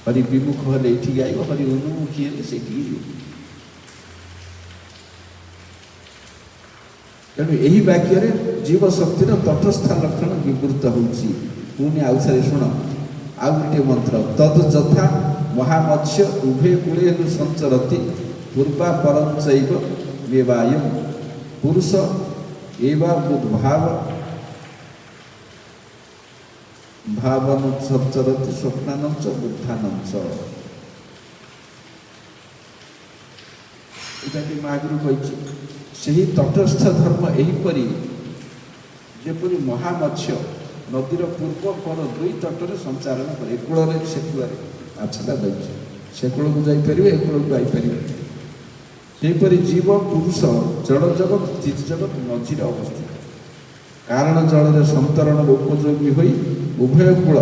ହରି ବିମୁଖ ହେଲେ ଏଇଠିକି ଆଇବ, ହରି ଉନ୍ମୁଖୀ ହେଲେ ସେଇଠିକି ଯିବ। ତେଣୁ ଏହି ବାକ୍ୟରେ ଜୀବ ଶକ୍ତିର ତଟସ୍ଥ ଲକ୍ଷଣ ବିବୃତ ହେଉଛି। ପୁଣି ଆଉଥରେ ଶୁଣ, ଆଉ ଗୋଟିଏ ମନ୍ତ୍ର, ତଦ୍ ଯଥା ମହାମତ୍ସ୍ୟ ଉଭୟ କୂଳେନୁ ସଞ୍ଚରତି ପୂର୍ବା ପରଞ୍ଚୈବ ମେବାୟଂ ପୁରୁଷ ଏବା ବୁଦ୍ଭାବ ଭାବନ ସଞ୍ଚରତି ସ୍ୱପ୍ନାନଞ୍ଚ ବୁଦ୍ଧାନଞ୍ଚ। ଏଇଟା ବି ମହାଗୁରୁ କହିଛି। ସେହି ତଟସ୍ଥ ଧର୍ମ ଏହିପରି ଯେପରି ମହାମତ୍ସ୍ୟ ନଦୀର ପୂର୍ବ ପର ଦୁଇ ତଟରେ ସଞ୍ଚାରଣ କରେ। ଏ କୂଳରେ ସେ କୂଳରେ ମାଛଟା ଯାଉଛି, ସେ କୂଳକୁ ଯାଇପାରିବେ, ଏ କୂଳକୁ ଯାଇପାରିବେ। ସେହିପରି ଜୀବ ପୁରୁଷ ଜଳ ଜଗତ ଚିତ୍ ଜଗତ ମଝିରେ ଅବସ୍ଥିତ। କାରଣ ଜଳରେ ସନ୍ତରଣର ଉପଯୋଗୀ ହୋଇ ଉଭୟ କୂଳ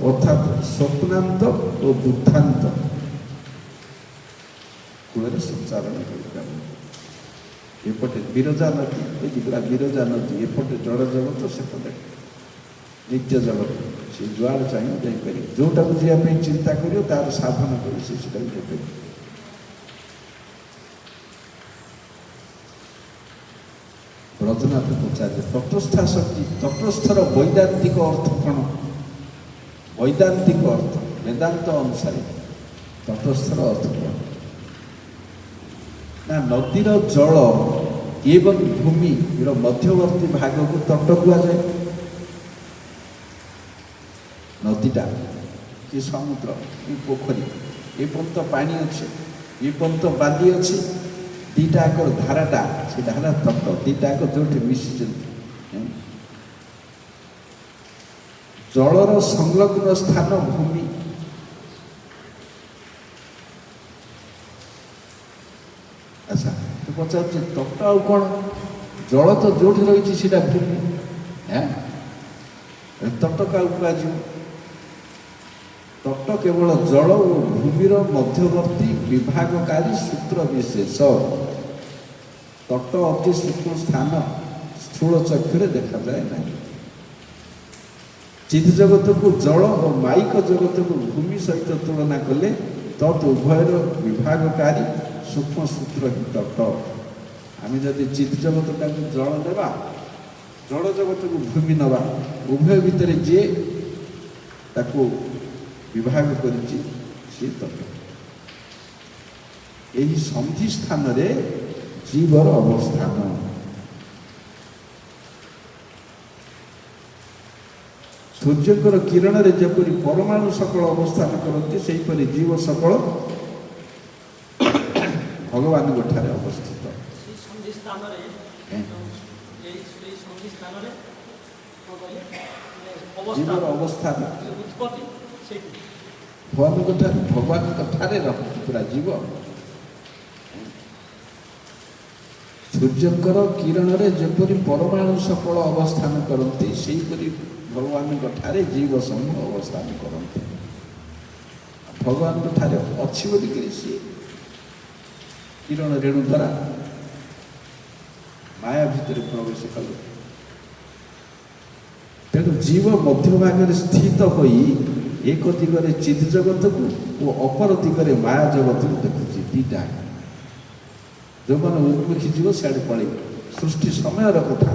ଅର୍ଥାତ୍ ସ୍ୱପ୍ନାନ୍ତ ଓ ବୁଦ୍ଧାନ୍ତ କୂଳରେ ସଞ୍ଚାରଣ କରିପାରେ। ଏପଟେ ବିରଜା ନଦୀ, ବିରଜା ନଦୀ ଏପଟେ ଜଳ ଜଗତ, ସେପଟେ ନିତ୍ୟ ଜଗତ। ସେ ଯୁଆଡ଼େ ଚାହିଁବ ଯାଇପାରିବ, ଯେଉଁଟାକୁ ଯିବା ପାଇଁ ଚିନ୍ତା କରିବ ତାର ସାଧନ କରି ସେ ସେଟାକୁ ଯାଇପାରିବ। ବ୍ରଜନାଥ ପଚାରିଲେ ତଟସ୍ଥା ଶକ୍ତି, ତଟସ୍ଥର ବୈଦାନ୍ତିକ ଅର୍ଥ କ'ଣ? ବୈଦାନ୍ତିକ ଅର୍ଥ ବେଦାନ୍ତ ଅନୁସାରେ ତଟସ୍ଥର ଅର୍ଥ କ'ଣ? ନା ନଦୀର ଜଳ ଏବଂ ଭୂମିର ମଧ୍ୟବର୍ତ୍ତୀ ଭାଗକୁ ତଟ କୁହାଯାଏ। ନଦୀଟା କି ସମୁଦ୍ର କି ପୋଖରୀ, ଏ ପର୍ଯ୍ୟନ୍ତ ପାଣି ଅଛି, ଏ ପର୍ଯ୍ୟନ୍ତ ବାଲି ଅଛି, ଦୁଇଟା ଆକର ଧାରାଟା ସେଇଟା ହେଲା ତଟ। ଦୁଇଟା ଆକ ଯେଉଁଠି ମିଶିଛନ୍ତି, ଜଳର ସଂଲଗ୍ନ ସ୍ଥାନ ଭୂମି। ଆଚ୍ଛା, ତୁ ପଚାରୁଛି ତଟ ଆଉ କ'ଣ? ଜଳ ତ ଯେଉଁଠି ରହିଛି ସେଇଟା ଭୂମି। ତଟ କାହାକୁ କୁହାଯିବ? ତଟ କେବଳ ଜଳ ଓ ଭୂମିର ମଧ୍ୟବର୍ତ୍ତୀ ବିଭାଗକାରୀ ସୂତ୍ର ବିଶେଷ। ତଟ ଅତି ସୂକ୍ଷ୍ମ ସ୍ଥାନ ସ୍ଥୂଳ ଚକ୍ଷୁରେ ଦେଖାଯାଏ ନାହିଁ। ଚିତ୍ ଜଗତକୁ ଜଳ ଓ ମାଇକ ଜଗତକୁ ଭୂମି ସହିତ ତୁଳନା କଲେ ତତ୍ ଉଭୟର ବିଭାଗକାରୀ ସୂକ୍ଷ୍ମ ସୂତ୍ର ହିଁ ତଟ। ଆମେ ଯଦି ଚିତ୍ ଜଗତଟାକୁ ଜଳ ନେବା, ଜଳ ଜଗତକୁ ଭୂମି ନେବା, ଉଭୟ ଭିତରେ ଯିଏ ତାକୁ ବିଭାଗ କରିଛି ସିଏ ତଟ। ଏହି ସନ୍ଧି ସ୍ଥାନରେ ଜୀବର ଅବସ୍ଥାନ। ସୂର୍ଯ୍ୟଙ୍କର କିରଣରେ ଯେପରି ପରମାଣୁ ସକଳ ଅବସ୍ଥାନ କରନ୍ତି, ସେହିପରି ଜୀବ ସକଳ ଭଗବାନଙ୍କ ଠାରେ ଅବସ୍ଥିତ। ଜୀବର ଅବସ୍ଥାନ ଭଗବାନଙ୍କ ଠାରେ ରହନ୍ତି ପୁରା ଜୀବ। ସୂର୍ଯ୍ୟଙ୍କର କିରଣରେ ଯେପରି ପରମାଣୁ ସକଳ ଅବସ୍ଥାନ କରନ୍ତି, ସେହିପରି ଭଗବାନଙ୍କ ଠାରେ ଜୀବ ସମୂହ ଅବସ୍ଥାନ କରନ୍ତି। ଭଗବାନଙ୍କ ଠାରେ ଅଛି ବୋଲିକିରି ସିଏ କିରଣ ରେଣୁ ଦ୍ୱାରା ମାୟା ଭିତରେ ପ୍ରବେଶ କଲେ। ତେଣୁ ଜୀବ ମଧ୍ୟଭାଗରେ ସ୍ଥିତ ହୋଇ ଏକ ଦିଗରେ ଚିତ୍ ଜଗତକୁ ଓ ଅପର ଦିଗରେ ମାୟା ଜଗତକୁ ଦେଖୁଛି। ଦୁଇଟା ଯେଉଁମାନେ ଉନ୍ମୁଖୀ ଯିବ ସିଆଡ଼େ ପଳେଇବ, ସୃଷ୍ଟି ସମୟର କଥା।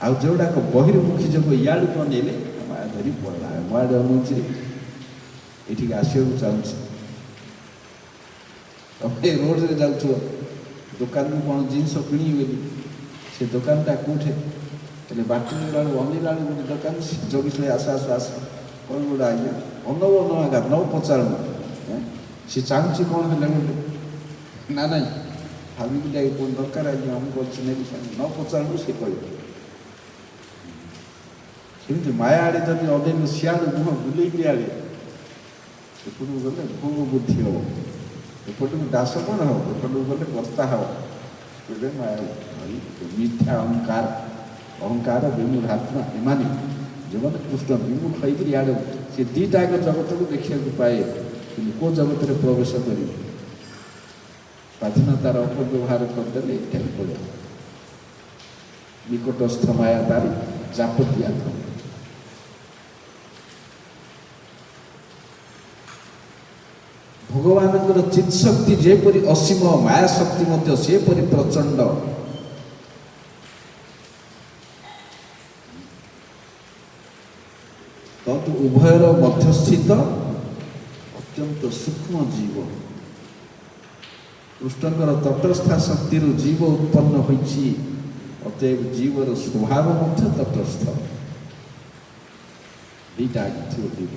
ଆଉ ଯେଉଁଗୁଡ଼ାକ ବହିର୍ମୁଖୀ ଯୋଗ ଇଆଡ଼କୁ ଅନେଇଲେ ମାୟା ଧରି ପଳେଇଲା। ମାୟାରେ ଅନଉଛି ଏଠିକି ଆସିବାକୁ ଚାହୁଁଛି। ତମେ ରୋଡ଼ରେ ଯାଉଥିବ, ଦୋକାନକୁ କ'ଣ ଜିନିଷ କିଣିବି ବୋଲି, ସେ ଦୋକାନଟା କେଉଁଠି ହେଲେ ବାଟରେ ବେଳକୁ ଅନେଇଲା ବେଳକୁ ଗୋଟେ ଦୋକାନ, ସେ ଜଗିଥିଲେ ଆସ ଆସ ଆସ କ'ଣ ଗୋଟେ ଆଜ୍ଞା ଅନବ ଆଜ୍ଞା ନ ପଚାରୁନ। ସେ ଚାହୁଁଛି କ'ଣ ହେଲେ ଗୋଟେ ନା ନାଇଁ ଭାବିକି ଯାଇ କ'ଣ ଦରକାର ଆଜ୍ଞା ଆମକୁ ଅଛି ନେବି, ନ ପଚାରୁନୁ ସେ କହିବ। ସେମିତି ମାୟା ଆଡ଼େ ଯଦି ଅନେଇଲୁ, ସିଆଡ଼େ ମୁହଁ ବୁଲେଇକି ଆଡ଼େ, ସେପଟକୁ ଗଲେ ଭୋଗ ବୁଦ୍ଧି ହେବ, ଏପଟକୁ ଦାସ କ'ଣ ହେବ, ଏପଟକୁ ଗଲେ କର୍ତ୍ତା ହେବ। ଏବେ ମାୟା ମିଥ୍ୟା ଅହଙ୍କାର, ଅହଙ୍କାର ବିମୂଢ଼ାତ୍ମା, ଏମାନେ ଯେଉଁମାନେ କୃଷ୍ଣ ବିମୁଖ ହେଇକିରି ଇଆଡ଼େ ସେ ଦୁଇଟା ଆଗ ଜଗତକୁ ଦେଖିବାକୁ ପାଏ, କିନ୍ତୁ କେଉଁ ଜଗତରେ ପ୍ରବେଶ କରିବେ? ସ୍ୱାଧୀନତାର ଅପବ୍ୟବହାର କରିଦେଲେ ଏଠାକୁ ପଡ଼ିବ, ନିକଟସ୍ଥ ମାୟା ତାରି ଚାପ ଦିଆକ। ଭଗବାନଙ୍କର ଚିତ୍ ଶକ୍ତି ଯେପରି ଅସୀମ, ମାୟା ଶକ୍ତି ମଧ୍ୟ ସେପରି ପ୍ରଚଣ୍ଡ। ତତ୍ ଉଭୟର ମଧ୍ୟସ୍ଥିତ ଅତ୍ୟନ୍ତ ସୂକ୍ଷ୍ମ ଜୀବ। କୃଷ୍ଣଙ୍କର ତଟସ୍ଥା ଶକ୍ତିରୁ ଜୀବ ଉତ୍ପନ୍ନ ହୋଇଛି, ଅତଏବ ଜୀବର ସ୍ୱଭାବ ମଧ୍ୟ ତଟସ୍ଥ। ଦୁଇଟା ଥିବ ଜୀବ।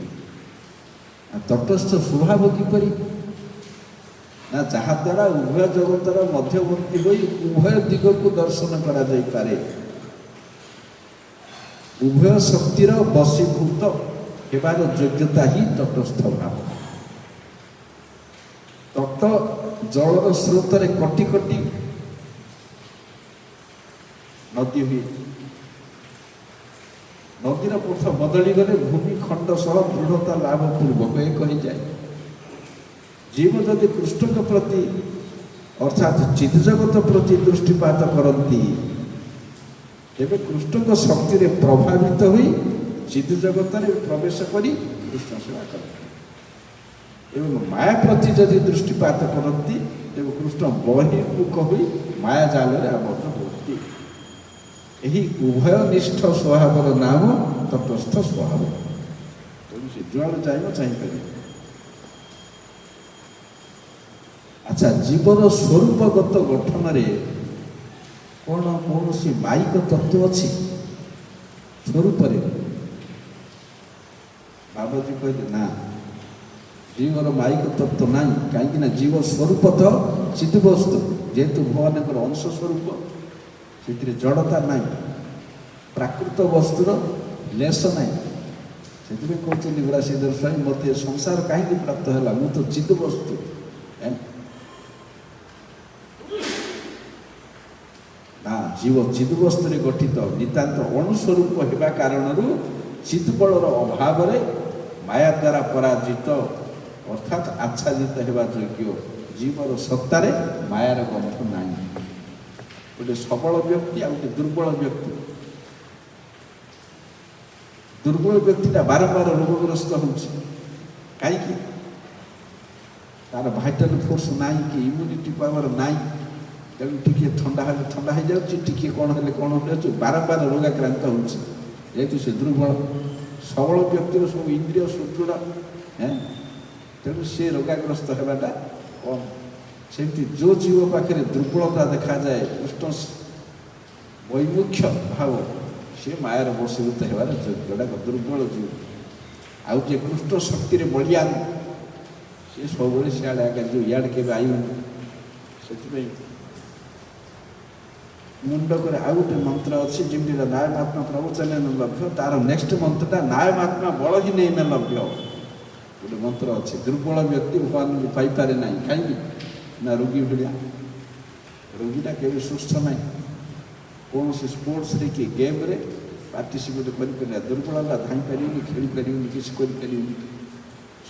ତଟସ୍ଥ ସ୍ୱଭାବ କିପରି? ନା ଯାହାଦ୍ୱାରା ଉଭୟ ଜଗତର ମଧ୍ୟବର୍ତ୍ତୀ ହୋଇ ଉଭୟ ଦିଗକୁ ଦର୍ଶନ କରାଯାଇପାରେ, ଉଭୟ ଶକ୍ତିର ବଶୀଭୂତ ହେବାର ଯୋଗ୍ୟତା ହିଁ ତଟସ୍ଥ ଭାବ। ତଟ ଜଳର ସ୍ରୋତରେ କଟି କଟି ନଦୀ ହୁଏ। ନଦୀର ପଥ ବଦଳିଗଲେ ଭୂମିଖଣ୍ଡ ସହ ଦୃଢ଼ତା ଲାଭ ପୂର୍ବକ ଏକ ହୋଇଯାଏ। ଜୀବ ଯଦି କୃଷ୍ଣଙ୍କ ପ୍ରତି ଅର୍ଥାତ୍ ଚିତ୍ ଜଗତ ପ୍ରତି ଦୃଷ୍ଟିପାତ କରନ୍ତି, ତେବେ କୃଷ୍ଣଙ୍କ ଶକ୍ତିରେ ପ୍ରଭାବିତ ହୋଇ ଚିତ୍ ଜଗତରେ ପ୍ରବେଶ କରି କୃଷ୍ଣ ସେବା କରନ୍ତି। ଏବଂ ମାୟା ପ୍ରତି ଯଦି ଦୃଷ୍ଟିପାତ କରନ୍ତି, ତେବେ କୃଷ୍ଣ ବହିର୍ମୁଖ ହୋଇ ମାୟା ଜାଲରେ ଆବଦ୍ଧ ହୁଅନ୍ତି। ଏହି ଉଭୟନିଷ୍ଠ ସ୍ୱଭାବର ନାମ ତଟସ୍ଥ ସ୍ୱଭାବ। ତେଣୁ ସେ ଯୁଆଡ଼େ ଚାହିଁବ ଚାହିଁପାରିବ। ଆଚ୍ଛା, ଜୀବର ସ୍ୱରୂପଗତ ଗଠନରେ କ'ଣ କୌଣସି ମାଇକ ତତ୍ତ୍ୱ ଅଛି? ସ୍ୱରୂପରେ ବାବାଜୀ କହିଲେ ନା, ଜୀବର ମାଇକ ତତ୍ତ୍ୱ ନାହିଁ। କାହିଁକି ନା ଜୀବ ସ୍ୱରୂପତଃ ଚିଦ୍ବସ୍ତୁ, ଯେହେତୁ ଭଗବାନଙ୍କର ଅଂଶ ସ୍ୱରୂପ, ସେଥିରେ ଜଡ଼ତା ନାହିଁ, ପ୍ରାକୃତ ବସ୍ତୁର ଲେଶ ନାହିଁ। ସେଥିପାଇଁ କହୁଛନ୍ତି ବିଳାସୀଧର ସ୍ୱାମୀ, ମୋତେ ସଂସାର କାହିଁକି ପ୍ରାପ୍ତ ହେଲା? ମୁଁ ତ ଚିଦ୍ବସ୍ତୁ। ନା, ଜୀବ ଚିଦ୍ବସ୍ତୁରେ ଗଠିତ, ନିତାନ୍ତ ଅଣୁସ୍ୱରୂପ ହେବା କାରଣରୁ ଚିତ୍ବଳର ଅଭାବରେ ମାୟା ଦ୍ୱାରା ପରାଜିତ ଅର୍ଥାତ୍ ଆଚ୍ଛାଦିତ ହେବା ଯୋଗ୍ୟ। ଜୀବର ସତ୍ତାରେ ମାୟାର ଗନ୍ଧ ନାହିଁ। ଗୋଟେ ସବଳ ବ୍ୟକ୍ତି ଆଉ ଗୋଟେ ଦୁର୍ବଳ ବ୍ୟକ୍ତି। ଦୁର୍ବଳ ବ୍ୟକ୍ତିଟା ବାରମ୍ବାର ରୋଗଗ୍ରସ୍ତ ହେଉଛି। କାହିଁକି? ତାର ଭାଇଟାଲ ଫୋର୍ସ ନାହିଁ କି ଇମ୍ୟୁନିଟି ପାୱାର ନାହିଁ। ତେଣୁ ଟିକିଏ ଥଣ୍ଡା ହେଲେ ଥଣ୍ଡା ହେଇଯାଉଛି, ଟିକିଏ କ'ଣ ହେଲେ କ'ଣ ହେଇଯାଉଛି, ବାରମ୍ବାର ରୋଗାକ୍ରାନ୍ତ ହେଉଛି। ଯେହେତୁ ସେ ଦୁର୍ବଳ। ସବଳ ବ୍ୟକ୍ତିର ସବୁ ଇନ୍ଦ୍ରିୟ ସୁଦୃଢ଼, ତେଣୁ ସେ ରୋଗାଗ୍ରସ୍ତ ହେବାଟା କମ୍। ସେମିତି ଯେଉଁ ଜୀବ ପାଖରେ ଦୁର୍ବଳତା ଦେଖାଯାଏ, କୃଷ୍ଣ ବୈମୁଖ୍ୟ ଭାବ, ସେ ମାୟାର ବଶୀଭୂତ ହେବାର ଯୋଗ୍ୟଟା ଦୁର୍ବଳ ଜୀବ। ଆଉ ଯିଏ କୃଷ୍ଣ ଶକ୍ତିରେ ବଳିଆନ, ସେ ସବୁବେଳେ ସିଆଡ଼େ ଆଗେ ଯେଉଁ ଇଆଡ଼େ କେବେ ଆଇବନି। ସେଥିପାଇଁ ମୁଣ୍ଡକରେ ଆଉ ଗୋଟେ ମନ୍ତ୍ର ଅଛି, ଯେମିତିଟା ନାୟ ମହାତ୍ମା ପ୍ରବଚନେନ ଲଭ୍ୟ, ତାର ନେକ୍ସଟ ମନ୍ତ୍ରଟା ନାୟ ମହାତ୍ମା ବଳହୀନେନ ଲଭ୍ୟ। ଗୋଟେ ମନ୍ତ୍ର ଅଛି, ଦୁର୍ବଳ ବ୍ୟକ୍ତି ଭଗବାନଙ୍କୁ ପାଇପାରେ ନାହିଁ। କାହିଁକି? ନା ରୋଗୀ ଭଳିଆ। ରୋଗୀଟା କେବେ ସୁସ୍ଥ ନାହିଁ। କୌଣସି ସ୍ପୋର୍ଟସରେ କି ଗେମ୍ରେ ପାର୍ଟିସିପେଟ୍ କରିପାରିଲା, ଦୁର୍ବଳ ହେଲା, ଧାଇଁପାରିବନି, ଖେଳିପାରିବନି, କିଛି କରିପାରିବନି।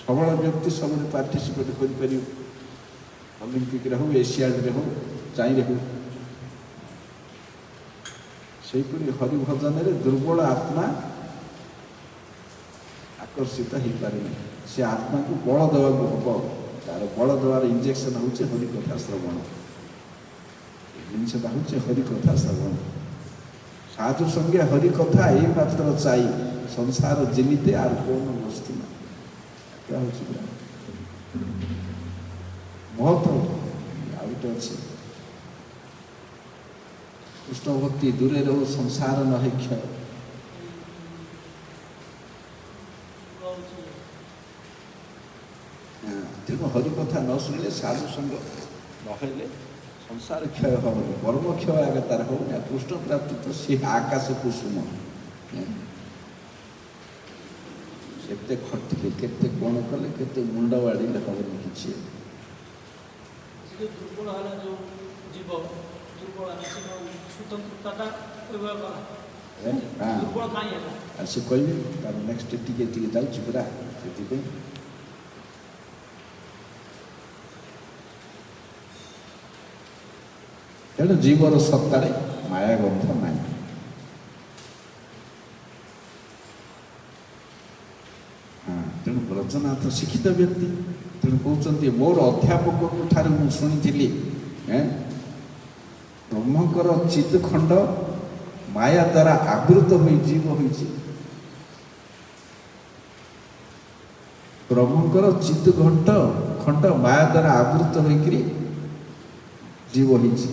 ସବଳ ବ୍ୟକ୍ତି ସବୁରେ ପାର୍ଟିସିପେଟ୍ କରିପାରିବ। ଅଲିମ୍ପିକରେ ହଉ, ଏସିଆଡ଼ରେ ହଉ, ଚାଇଁରେ ହଉ। ସେହିପରି ହରିଭଜନରେ ଦୁର୍ବଳ ଆତ୍ମା ଆକର୍ଷିତ ହେଇପାରିନି। ସେ ଆତ୍ମାକୁ ବଳ ଦେବାକୁ ହବ। ତାର ବଳ ଦେବାର ଇଞ୍ଜେକ୍ସନ୍ ହେଉଛି ହରିକଥା ଶ୍ରବଣ। ଏ ଜିନିଷଟା ହେଉଛି ହରିକଥା ଶ୍ରବଣ। ସାଧୁ ସଙ୍ଗେ ହରିକଥା ଏଇ ମାତ୍ର ଚାଇ, ସଂସାର ଯେମିତି আর কোনো ବସ୍ତୁ ନାହିଁ। ଏଇଟା ହେଉଛି ମହତ୍ଵ। ଆଉ ଗୋଟେ ଅଛି, କୃଷ୍ଣ ଭକ୍ତି ଦୂରେ ରହୁ, ସଂସାର ନହେ କ୍ଷୟ। ତେଣୁ ହରିକଥା ନ ଶୁଣିଲେ, ସାଧୁ ସଙ୍ଗ ନହେଲେ ସଂସାର କ୍ଷୟ ହେବନି, କର୍ମ କ୍ଷୟ ଆଗେ ତାର ହେବନି। ଆଉ କୃଷ୍ଣ ପ୍ରାପ୍ତି ତ ସେ ଆକାଶ କୁସୁମ। କେତେ ଖଟିଲେ, କେତେ କ'ଣ କଲେ, କେତେ ମୁଣ୍ଡ ବାଡ଼ିଲେ ହେବନି କିଛି। ଦୁର୍ବଳ ହେଲା ଯେଉଁ ଜୀବ, ଦୁର୍ବଳ ସ୍ୱତନ୍ତ୍ରତାଟା ହଁ ଦୁର୍ବଳ କାହିଁ ହେଲା? ଆଉ ସେ କହିବେ ତାର ନେକ୍ସଟ ଟିକେ ଟିକେ ଯାଉଛି ପୁରା ସେଥିପାଇଁ ତେଣୁ ଜୀବର ସତ୍ତାରେ ମାୟା ଗନ୍ଧ ନାହିଁ। ହଁ ତେଣୁ ବ୍ରଜନାଥ ଶିକ୍ଷିତ ବ୍ୟକ୍ତି, ତେଣୁ କହୁଛନ୍ତି ମୋର ଅଧ୍ୟାପକଙ୍କ ଠାରୁ ମୁଁ ଶୁଣିଥିଲି ବ୍ରହ୍ମଙ୍କର ଚିତ୍ ଖଣ୍ଡ ମାୟା ଦ୍ୱାରା ଆବୃତ ହୋଇ ଜୀବ ହୋଇଛି। ବ୍ରହ୍ମଙ୍କର ଚିତ୍ ଖଣ୍ଡ ମାୟା ଦ୍ୱାରା ଆବୃତ ହୋଇକରି ଜୀବ ହୋଇଛି।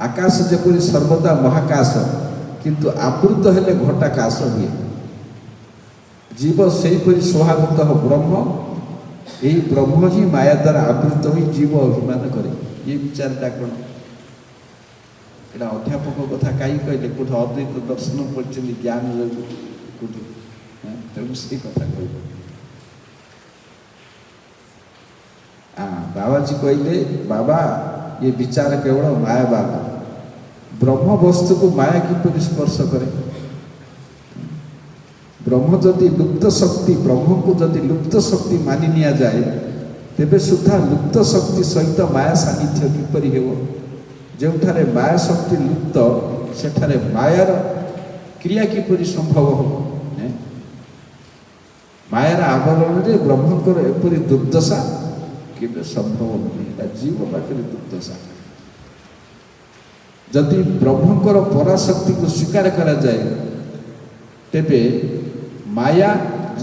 ଆକାଶ ଯେପରି ସର୍ବଦା ମହାକାଶ, କିନ୍ତୁ ଆବୃତ ହେଲେ ଘଟାକାଶ ହୁଏ। ଜୀବ ସେହିପରି ସ୍ୱଭାବତଃ ବ୍ରହ୍ମ, ଏହି ବ୍ରହ୍ମ ହିଁ ମାୟା ଦ୍ୱାରା ଆବୃତ ହୋଇ ଜୀବ ଅଭିମାନ କରେ। ଏ ବିଚାରଟା କ'ଣ? ଏଇଟା ଅଧ୍ୟାପକ କଥା କାହିଁକି କହିଲେ? କେଉଁଠି ଅଦ୍ୱୈତ ଦର୍ଶନ ପଢ଼ିଛନ୍ତି ଜ୍ଞାନ ଯୋଗୁଁ କେଉଁଠି, ତେଣୁ ସେଇ କଥା କହିଲେ। ବାବାଜୀ କହିଲେ ବାବା ଏ ବିଚାର କେବଳ ମାୟାବାଦ। ବ୍ରହ୍ମ ବସ୍ତୁକୁ ମାୟା କିପରି ସ୍ପର୍ଶ କରେ? ବ୍ରହ୍ମ ଯଦି ଲୁପ୍ତ ଶକ୍ତି, ବ୍ରହ୍ମକୁ ଯଦି ଲୁପ୍ତ ଶକ୍ତି ମାନି ନିଆଯାଏ, ତେବେ ସୁଦ୍ଧା ଲୁପ୍ତ ଶକ୍ତି ସହିତ ମାୟା ସାନ୍ନିଧ୍ୟ କିପରି ହେବ? ଯେଉଁଠାରେ ମାୟା ଶକ୍ତି ଲୁପ୍ତ, ସେଠାରେ ମାୟାର କ୍ରିୟା କିପରି ସମ୍ଭବ ହେବ? ମାୟାର ଆବରଣରେ ବ୍ରହ୍ମଙ୍କର ଏପରି ଦୁର୍ଦ୍ଦଶା କେବେ ସମ୍ଭବ ନୁହେଁ। ଏଟା ଜୀବ ପାଖରେ ଦୁର୍ଦ୍ଦଶା। ଯଦି ବ୍ରହ୍ମଙ୍କର ପରାଶକ୍ତିକୁ ସ୍ୱୀକାର କରାଯାଏ, ତେବେ ମାୟା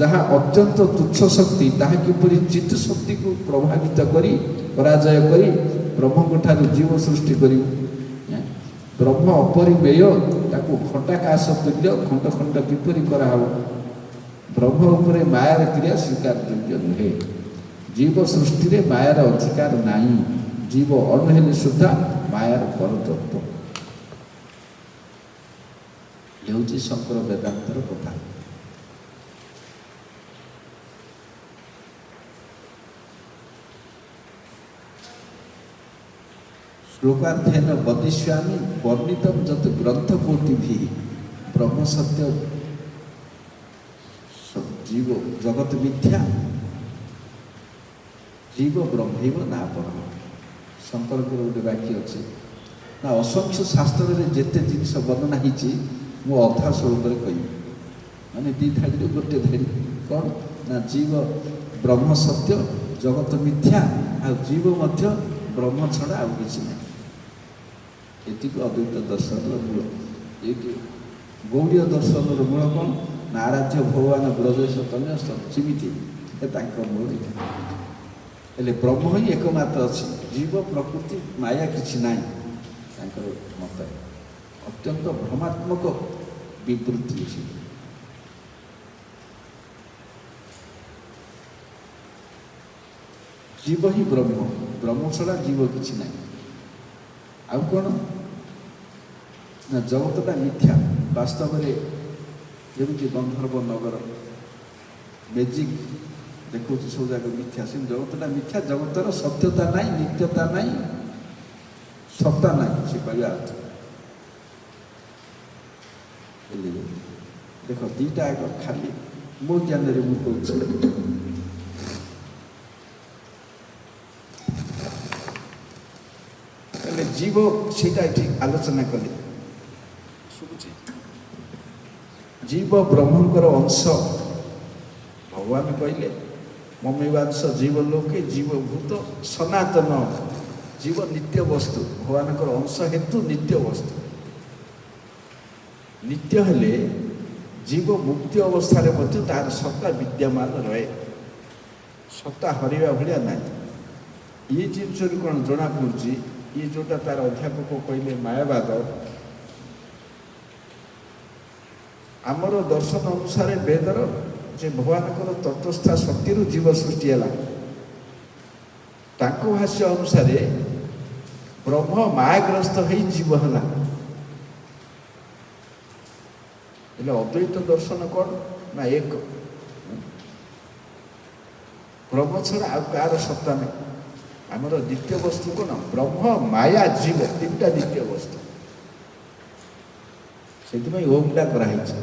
ଯାହା ଅତ୍ୟନ୍ତ ତୁଚ୍ଛ ଶକ୍ତି, ତାହା କିପରି ଚିତ୍ତ ଶକ୍ତିକୁ ପ୍ରଭାବିତ କରି ପରାଜୟ କରି ବ୍ରହ୍ମଙ୍କ ଠାରୁ ଜୀବ ସୃଷ୍ଟି କରିବ? ବ୍ରହ୍ମ ଅପରିମେୟ, ତାକୁ ଘଟାକାଶ ତୁଲ୍ୟ ଖଣ୍ଡ ଖଣ୍ଡ କିପରି କରାହେବ? ବ୍ରହ୍ମ ଉପରେ ମାୟାର କ୍ରିୟା ସ୍ୱୀକାର ଯୋଗ୍ୟ ନୁହେଁ। ଜୀବ ସୃଷ୍ଟିରେ ମାୟାର ଅଧିକାର ନାହିଁ। ଜୀବ ଅଣୁ ହେଲେ ସୁଦ୍ଧା ମାୟାର ପରତତ୍ତ୍ୱ। ହେଉଛି ଶଙ୍କର ବେଦାନ୍ତର କଥା। ଶ୍ଲୋକାର୍ଥେନ ବଦିଷ୍ୟାମି ବର୍ଣ୍ଣିତମ୍ ଯତ୍ ଗ୍ରନ୍ଥକୋଟିଭିଃ ବ୍ରହ୍ମ ସତ୍ୟ ଜୀବ ଜଗତ ମିଥ୍ୟା ଜୀବ ବ୍ରହ୍ମୈବ ନାପରଃ। ଶଙ୍କରଙ୍କର ଗୋଟେ ବାକ୍ୟ ଅଛି ନା, ଅସଂଖ୍ୟ ଶାସ୍ତ୍ରରେ ଯେତେ ଜିନିଷ ବର୍ଣ୍ଣନା ହେଇଛି ମୁଁ ଅଧା ସ୍ୱରୂପରେ କହିବି। ମାନେ ଦୁଇ ଧାଡ଼ିରୁ ଗୋଟେ ଧାଡ଼ି କ'ଣ ନା, ଜୀବ ବ୍ରହ୍ମ ସତ୍ୟ, ଜଗତ ମିଥ୍ୟା, ଆଉ ଜୀବ ମଧ୍ୟ ବ୍ରହ୍ମ ଛଡ଼ା ଆଉ କିଛି ନାହିଁ। ଏତିକି ଅଦ୍ୱୈତ ଦର୍ଶନର ମୂଳ। ଏଇଠି ଗୌଡ଼ୀୟ ଦର୍ଶନର ମୂଳ କ'ଣ ନା, ଆରାଧ୍ୟ ଭଗବାନ ବ୍ରଜେଶ ତନ୍ୟ ସଚିମିତି, ତାଙ୍କ ମୂଳ। ହେଲେ ବ୍ରହ୍ମ ହିଁ ଏକମାତ୍ର ଅଛି, ଜୀବ ପ୍ରକୃତି ମାୟା କିଛି ନାହିଁ। ତାଙ୍କର ମତରେ ଅତ୍ୟନ୍ତ ଭ୍ରମାତ୍ମକ ବିବୃତ୍ତି ଅଛି। ଜୀବ ହିଁ ବ୍ରହ୍ମ, ବ୍ରହ୍ମ ଛଡ଼ା ଜୀବ କିଛି ନାହିଁ। ଆଉ କ'ଣ ନା, ଜଗତଟା ମିଥ୍ୟା। ବାସ୍ତବରେ ଯେମିତି ଗନ୍ଧର୍ବ ନଗର ମେଜିକ୍ ଦେଖୁଛି ସବୁ ଯାକ ମିଥ୍ୟା, ସେ ଜଗତଟା ମିଥ୍ୟା। ଜଗତର ସତ୍ୟତା ନାହିଁ, ନିତ୍ୟତା ନାହିଁ, ସତ୍ତା ନାହିଁ, ସେ କହିବା ଅର୍ଥ। ଦେଖ ଦୁଇଟା ଆଗ ଖାଲି ମୋ ଜ୍ଞାନରେ ମୁଁ କହୁଛି। ହେଲେ ଜୀବ ସେଇଟା ଏଠି ଆଲୋଚନା କଲେ ଶୁଭୁଛି। ଜୀବ ବ୍ରହ୍ମଙ୍କର ଅଂଶ। ଭଗବାନ କହିଲେ ମମୈବାଂଶ ଜୀବ ଲୋକେ ଜୀବଭୂତ ସନାତନ। ଜୀବ ନିତ୍ୟ ବସ୍ତୁ, ଭଗବାନଙ୍କର ଅଂଶ ହେତୁ ନିତ୍ୟ ବସ୍ତୁ। ନିତ୍ୟ ହେଲେ ଜୀବ ମୁକ୍ତି ଅବସ୍ଥାରେ ମଧ୍ୟ ତାହାର ସତ୍ତା ବିଦ୍ୟମାନ ରହେ, ସତ୍ତା ହରିବା ଭଳିଆ ନାହିଁ। ଏ ଜିନିଷରୁ କ'ଣ ଜଣାପଡ଼ୁଛି, ଇଏ ଯେଉଁଟା ତାର ଅଧ୍ୟାପକ କହିଲେ ମାୟାବାଦ, ଆମର ଦର୍ଶନ ଅନୁସାରେ ବେଦର ଯେ ଭଗବାନଙ୍କର ତଟସ୍ଥା ଶକ୍ତିରୁ ଜୀବ ସୃଷ୍ଟି ହେଲା, ତାଙ୍କ ଭାଷ୍ୟ ଅନୁସାରେ ବ୍ରହ୍ମ ମାୟାଗ୍ରସ୍ତ ହେଇ ଜୀବ ହେଲା। ହେଲେ ଅଦ୍ୱୈତ ଦର୍ଶନ କ'ଣ ନା, ଏକ ବ୍ରହ୍ମ ଛଡ଼ା ଆଉ କାହାର ସତ୍ତା ନାହିଁ। ଆମର ନିତ୍ୟ ବସ୍ତୁ କ'ଣ? ବ୍ରହ୍ମ, ମାୟା, ଜୀବ, ତିନିଟା ନିତ୍ୟ ବସ୍ତୁ। ସେ ସେଥିପାଇଁ ଓମ୍ଟା କରାହେଇଛି।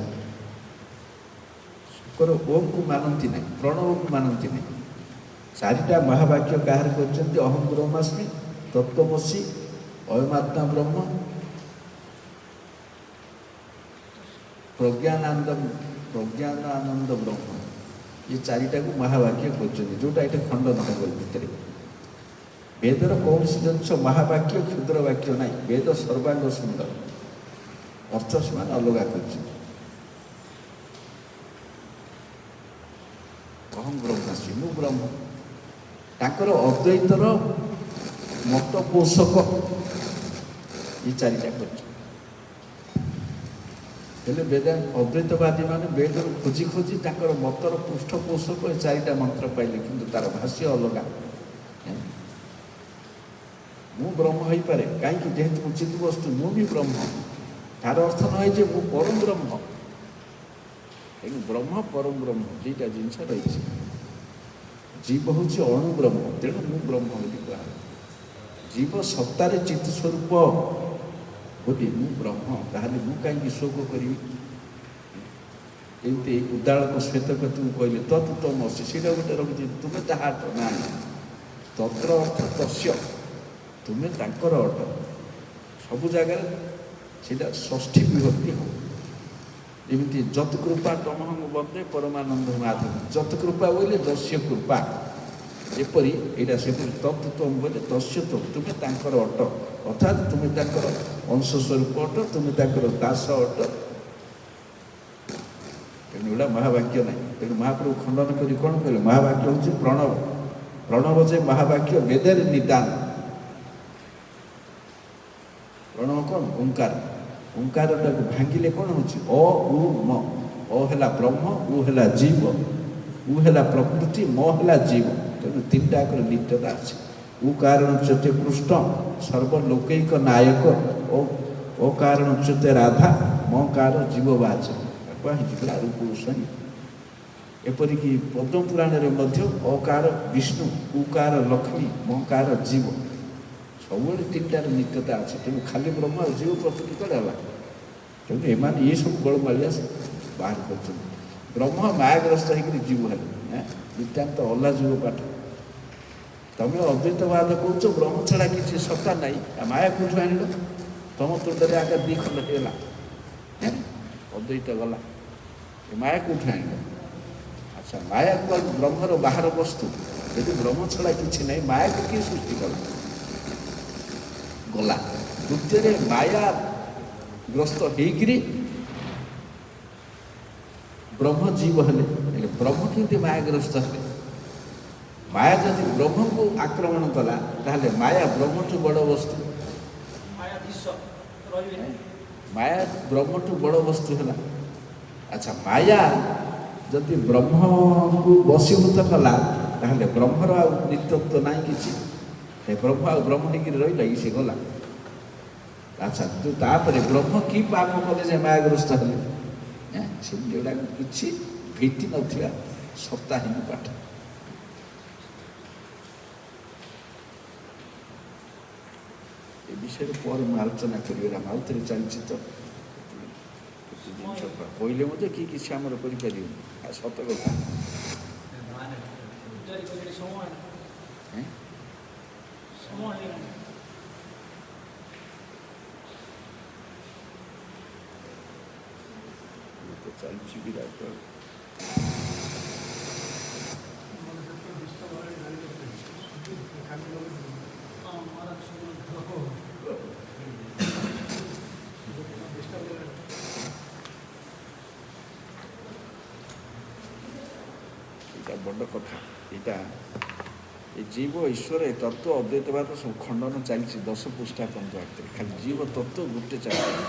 ଶଙ୍କର ଓମ୍କୁ ମାନନ୍ତି ନାହିଁ, ପ୍ରଣବକୁ ମାନନ୍ତି ନାହିଁ। ଚାରିଟା ମହାବାକ୍ୟ କାହାର କରିଛନ୍ତି? ଅହଂ ବ୍ରହ୍ମାସ୍ମି, ତତ୍ତ୍ୱମସି, ଅୟମାତ୍ମା ବ୍ରହ୍ମ, ପ୍ରଜ୍ଞାନାନନ୍ଦ ବ୍ରହ୍ମ। ଏ ଚାରିଟାକୁ ମହାବାକ୍ୟ କରିଛନ୍ତି, ଯେଉଁଟା ଏଠି ଖଣ୍ଡନ ହେବ ଭିତରେ। ବେଦର କୌଣସି ଜିନିଷ ମହାବାକ୍ୟ କ୍ଷୁଦ୍ର ବାକ୍ୟ ନାହିଁ। ବେଦ ସର୍ବାଙ୍ଗ ସୁନ୍ଦର, ଅର୍ଥ ସେମାନେ ଅଲଗା କରିଛନ୍ତି। ଅହଂ ବ୍ରହ୍ମାସ୍ମି, ମୁଁ ବ୍ରହ୍ମ। ତାଙ୍କର ଅଦ୍ୱୈତର ମତ ପୋଷକ ଏ ଚାରିଟା କରିଛନ୍ତି। ହେଲେ ଅଦ୍ୱୈତବାଦୀ ମାନେ ବେଦରୁ ଖୋଜି ଖୋଜି ତାଙ୍କର ମତର ପୃଷ୍ଠପୋଷକ ଏ ଚାରିଟା ମନ୍ତ୍ର ପାଇଲେ, କିନ୍ତୁ ତାର ଭାଷ୍ୟ ଅଲଗା। ମୁଁ ବ୍ରହ୍ମ ହେଇପାରେ, କାହିଁକି? ଯେହେତୁ ମୁଁ ଚିତ୍ ବସ୍ତୁ, ମୁଁ ବି ବ୍ରହ୍ମ। ତାର ଅର୍ଥ ନୁହେଁ ଯେ ମୁଁ ପରମ ବ୍ରହ୍ମ। ତେଣୁ ବ୍ରହ୍ମ ପରମ ବ୍ରହ୍ମ ଦୁଇଟା ଜିନିଷ ରହିଛି। ଜୀବ ହେଉଛି ଅଣୁ ବ୍ରହ୍ମ, ତେଣୁ ମୁଁ ବ୍ରହ୍ମ ବୋଲି କୁହାହେବ। ଜୀବ ସତ୍ତାରେ ଚିତ୍ ସ୍ୱରୂପ ବୋଲି ମୁଁ ବ୍ରହ୍ମ, ତାହେଲେ ମୁଁ କାହିଁକି ଶୋକ କରିବି? ଏମିତି ଉଦାଳକ ଶ୍ଵେତକେତୁକୁ କହିଲେ ତତ୍ ତମସି, ସେଇଟା ଗୋଟେ ରଖିଛି, ତୁମେ ତାହା ଅଟ। ନା, ତତ୍ର ଅର୍ଥ ତସ୍ୟ, ତୁମେ ତାଙ୍କର ଅଟ। ସବୁ ଜାଗାରେ ସେଇଟା ଷଷ୍ଠୀ ବିଭକ୍ତି ହେବ। ଯେମିତି ଯତ୍କୃପା ତମହଂ ବନ୍ଦେ ପରମାନନ୍ଦ ମାଧବ, ଯତ୍କୃପା ବୋଇଲେ ଯସ୍ୟ କୃପା। ଯେପରି ଏଇଟା ସେପରି ତତ୍ ତମ୍ ବୋଇଲେ ତସ୍ୟ ତମ୍, ତୁମେ ତାଙ୍କର ଅଟ, ଅର୍ଥାତ୍ ତୁମେ ତାଙ୍କର ଅଂଶ ସ୍ୱରୂପ ଅଟ, ତୁମେ ତାଙ୍କର ଦାସ ଅଟ। ତେଣୁ ଏଗୁଡ଼ା ମହାବାକ୍ୟ ନାହିଁ। ତେଣୁ ମହାପ୍ରଭୁ ଖଣ୍ଡନ କରି କ'ଣ କହିଲେ? ମହାବାକ୍ୟ ହେଉଛି ପ୍ରଣବ। ପ୍ରଣବ ଯେ ମହାବାକ୍ୟ, ବେଦରେ ନିଦାନ। ପ୍ରଣବ କ'ଣ? ଓଙ୍କାର। ଓଙ୍କାରଟାକୁ ଭାଙ୍ଗିଲେ କ'ଣ ହେଉଛି? ଅ ଉ ମ। ଅ ହେଲା ବ୍ରହ୍ମ, ଉ ହେଲା ଜୀବ, ଉ ହେଲା ପ୍ରକୃତି, ମ ହେଲା ଜୀବ। ତେଣୁ ତିନିଟା ଆଙ୍କର ନିତ୍ୟତା ଅଛି। ଉ କାରଣ ଚ୍ୟୁତେ କୃଷ୍ଣ ସର୍ବଲୋକୈକ ନାୟକ, ଓ କାରଣ ଚ୍ୟୁତେ ରାଧା, ମ କାର ଜୀବବାଚ। କୁହାହେଇଛି ରୂପସନି। ଏପରିକି ପଦ୍ମ ପୁରାଣରେ ମଧ୍ୟ ଅକାର ବିଷ୍ଣୁ, ଉକାର ଲକ୍ଷ୍ମୀ, ମକାର ଜୀବ। ସବୁବେଳେ ତିନିଟାର ନିତ୍ୟତା ଅଛି। ତେଣୁ ଖାଲି ବ୍ରହ୍ମ ଆଉ ଜୀବ ପ୍ରସ୍ତୁତି କଲେ ହେଲା। ତେଣୁ ଏମାନେ ଏସବୁ ଗୋଳମାଳିଆ ବାହାର କରୁଛନ୍ତି। ବ୍ରହ୍ମ ମାୟାଗ୍ରସ୍ତ ହେଇକରି ଜୀବ ହେଲେ, ନିତ୍ୟାନ୍ତ ଅଲାଜୁଗ ପାଠ। ତମେ ଅଦ୍ୱୈତବାଦ କହୁଛ, ବ୍ରହ୍ମ ଛଡ଼ା କିଛି ସତ୍ତା ନାହିଁ, ମାୟା କୋଉଠୁ ଆଣିଲ? ତମ ତୁଣ୍ଡରେ ଆଗ ଦୁଇ ଖଣ୍ଡ ହେଇଗଲା, ଅଦ୍ୱୈତ ଗଲା। ଏ ମାୟା କୋଉଠୁ ଆଣିଲ? ଆଚ୍ଛା, ମାୟା ବ୍ରହ୍ମର ବାହାର ବସ୍ତୁ। ଯଦି ବ୍ରହ୍ମ ଛଡ଼ା କିଛି ନାହିଁ, ମାୟାକୁ କିଏ ସୃଷ୍ଟି କଲା? ଗଲା। ଦ୍ୱିତୀୟରେ ମାୟାଗ୍ରସ୍ତ ହେଇକିରି ବ୍ରହ୍ମ ଜୀବ ହେଲେ। ହେଲେ ବ୍ରହ୍ମ କେମିତି ମାୟାଗ୍ରସ୍ତ ହେଲେ? ମାୟା ଯଦି ବ୍ରହ୍ମକୁ ଆକ୍ରମଣ କଲା, ତାହେଲେ ମାୟା ବ୍ରହ୍ମଠୁ ବଡ଼ ବସ୍ତୁ। ମାୟା ବ୍ରହ୍ମଠୁ ବଡ଼ ବସ୍ତୁ ହେଲା। ଆଚ୍ଛା, ମାୟା ଯଦି ବ୍ରହ୍ମକୁ ବଶୀଭୂତ କଲା, ତାହେଲେ ବ୍ରହ୍ମର ଆଉ ନିତ୍ୟତ୍ୱ ନାହିଁ କିଛି। ସେ ବ୍ରହ୍ମ ଆଉ ବ୍ରହ୍ମ ହେଇକିରି ରହିଲା କି? ସେ ଗଲା। ଆଚ୍ଛା, ତାପରେ ବ୍ରହ୍ମ କି ପାପ କଲେ ଯେ ମାୟାଗ୍ରସ୍ତ ହେଲେ? ସେମିତି ଗୁଡ଼ାକ କିଛି ଭିତ୍ତି ନଥିବା ସପ୍ତାହୀନ ପାଠ। ଏ ବିଷୟରେ ପରେ ମୁଁ ଆଲୋଚନା କରିବି। ଆଉଥରେ ଚାଲିଛି ତ ଜିନିଷ କହିଲେ ମଧ୍ୟ କି କିଛି ଆମର କରିପାରିବୁନି। ଆଉ ସତ କଥା ଚାଲିଛି ବିରାଟ। ଏଇଟା ବଡ଼ କଥା। ଏଇଟା ଏ ଜୀବ ଈଶ୍ୱର ଏ ତତ୍ତ୍ୱ ଅଦ୍ୱୈତବାଦ ସବୁ ଖଣ୍ଡନ ଚାଲିଛି 10 ପୃଷ୍ଠା ପଞ୍ଚାୟତରେ। ଖାଲି ଜୀବ ତତ୍ତ୍ୱ ଗୋଟେ ଚାଲିଛି।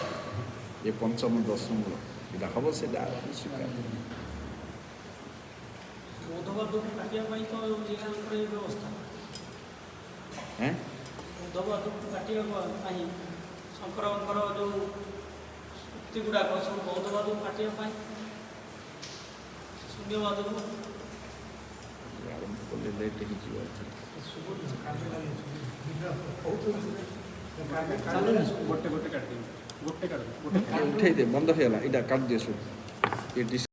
ଏ ପଞ୍ଚମ ଦଶମ ଏଇଟା ହେବ, ସେଇଟା ସ୍ୱୀକାର। ବୌଦ୍ଧବାଦକୁ କାଟିବା ପାଇଁ ତ ବ୍ୟବସ୍ଥା, ବୌଦ୍ଧବାଦକୁ କାଟିବା ପାଇଁ ଶଙ୍କରଙ୍କର ଯେଉଁ ଯୁକ୍ତି ଗୁଡ଼ାକ ସବୁ ବୌଦ୍ଧବାଦକୁ କାଟିବା ପାଇଁ, ଶୂନ୍ୟବାଦକୁ ଆରମ୍ଭ କଲେ ଲେଟ୍ ହେଇଯିବ। ଗୋଟେ କାଟିଦେବି। ଗୋଟେ କାଢ଼ ଉଠେଇ ଦେ ବନ୍ଦ ହେଇଗଲା ଏଇଟା କାଟି ଦିଅ ସବୁ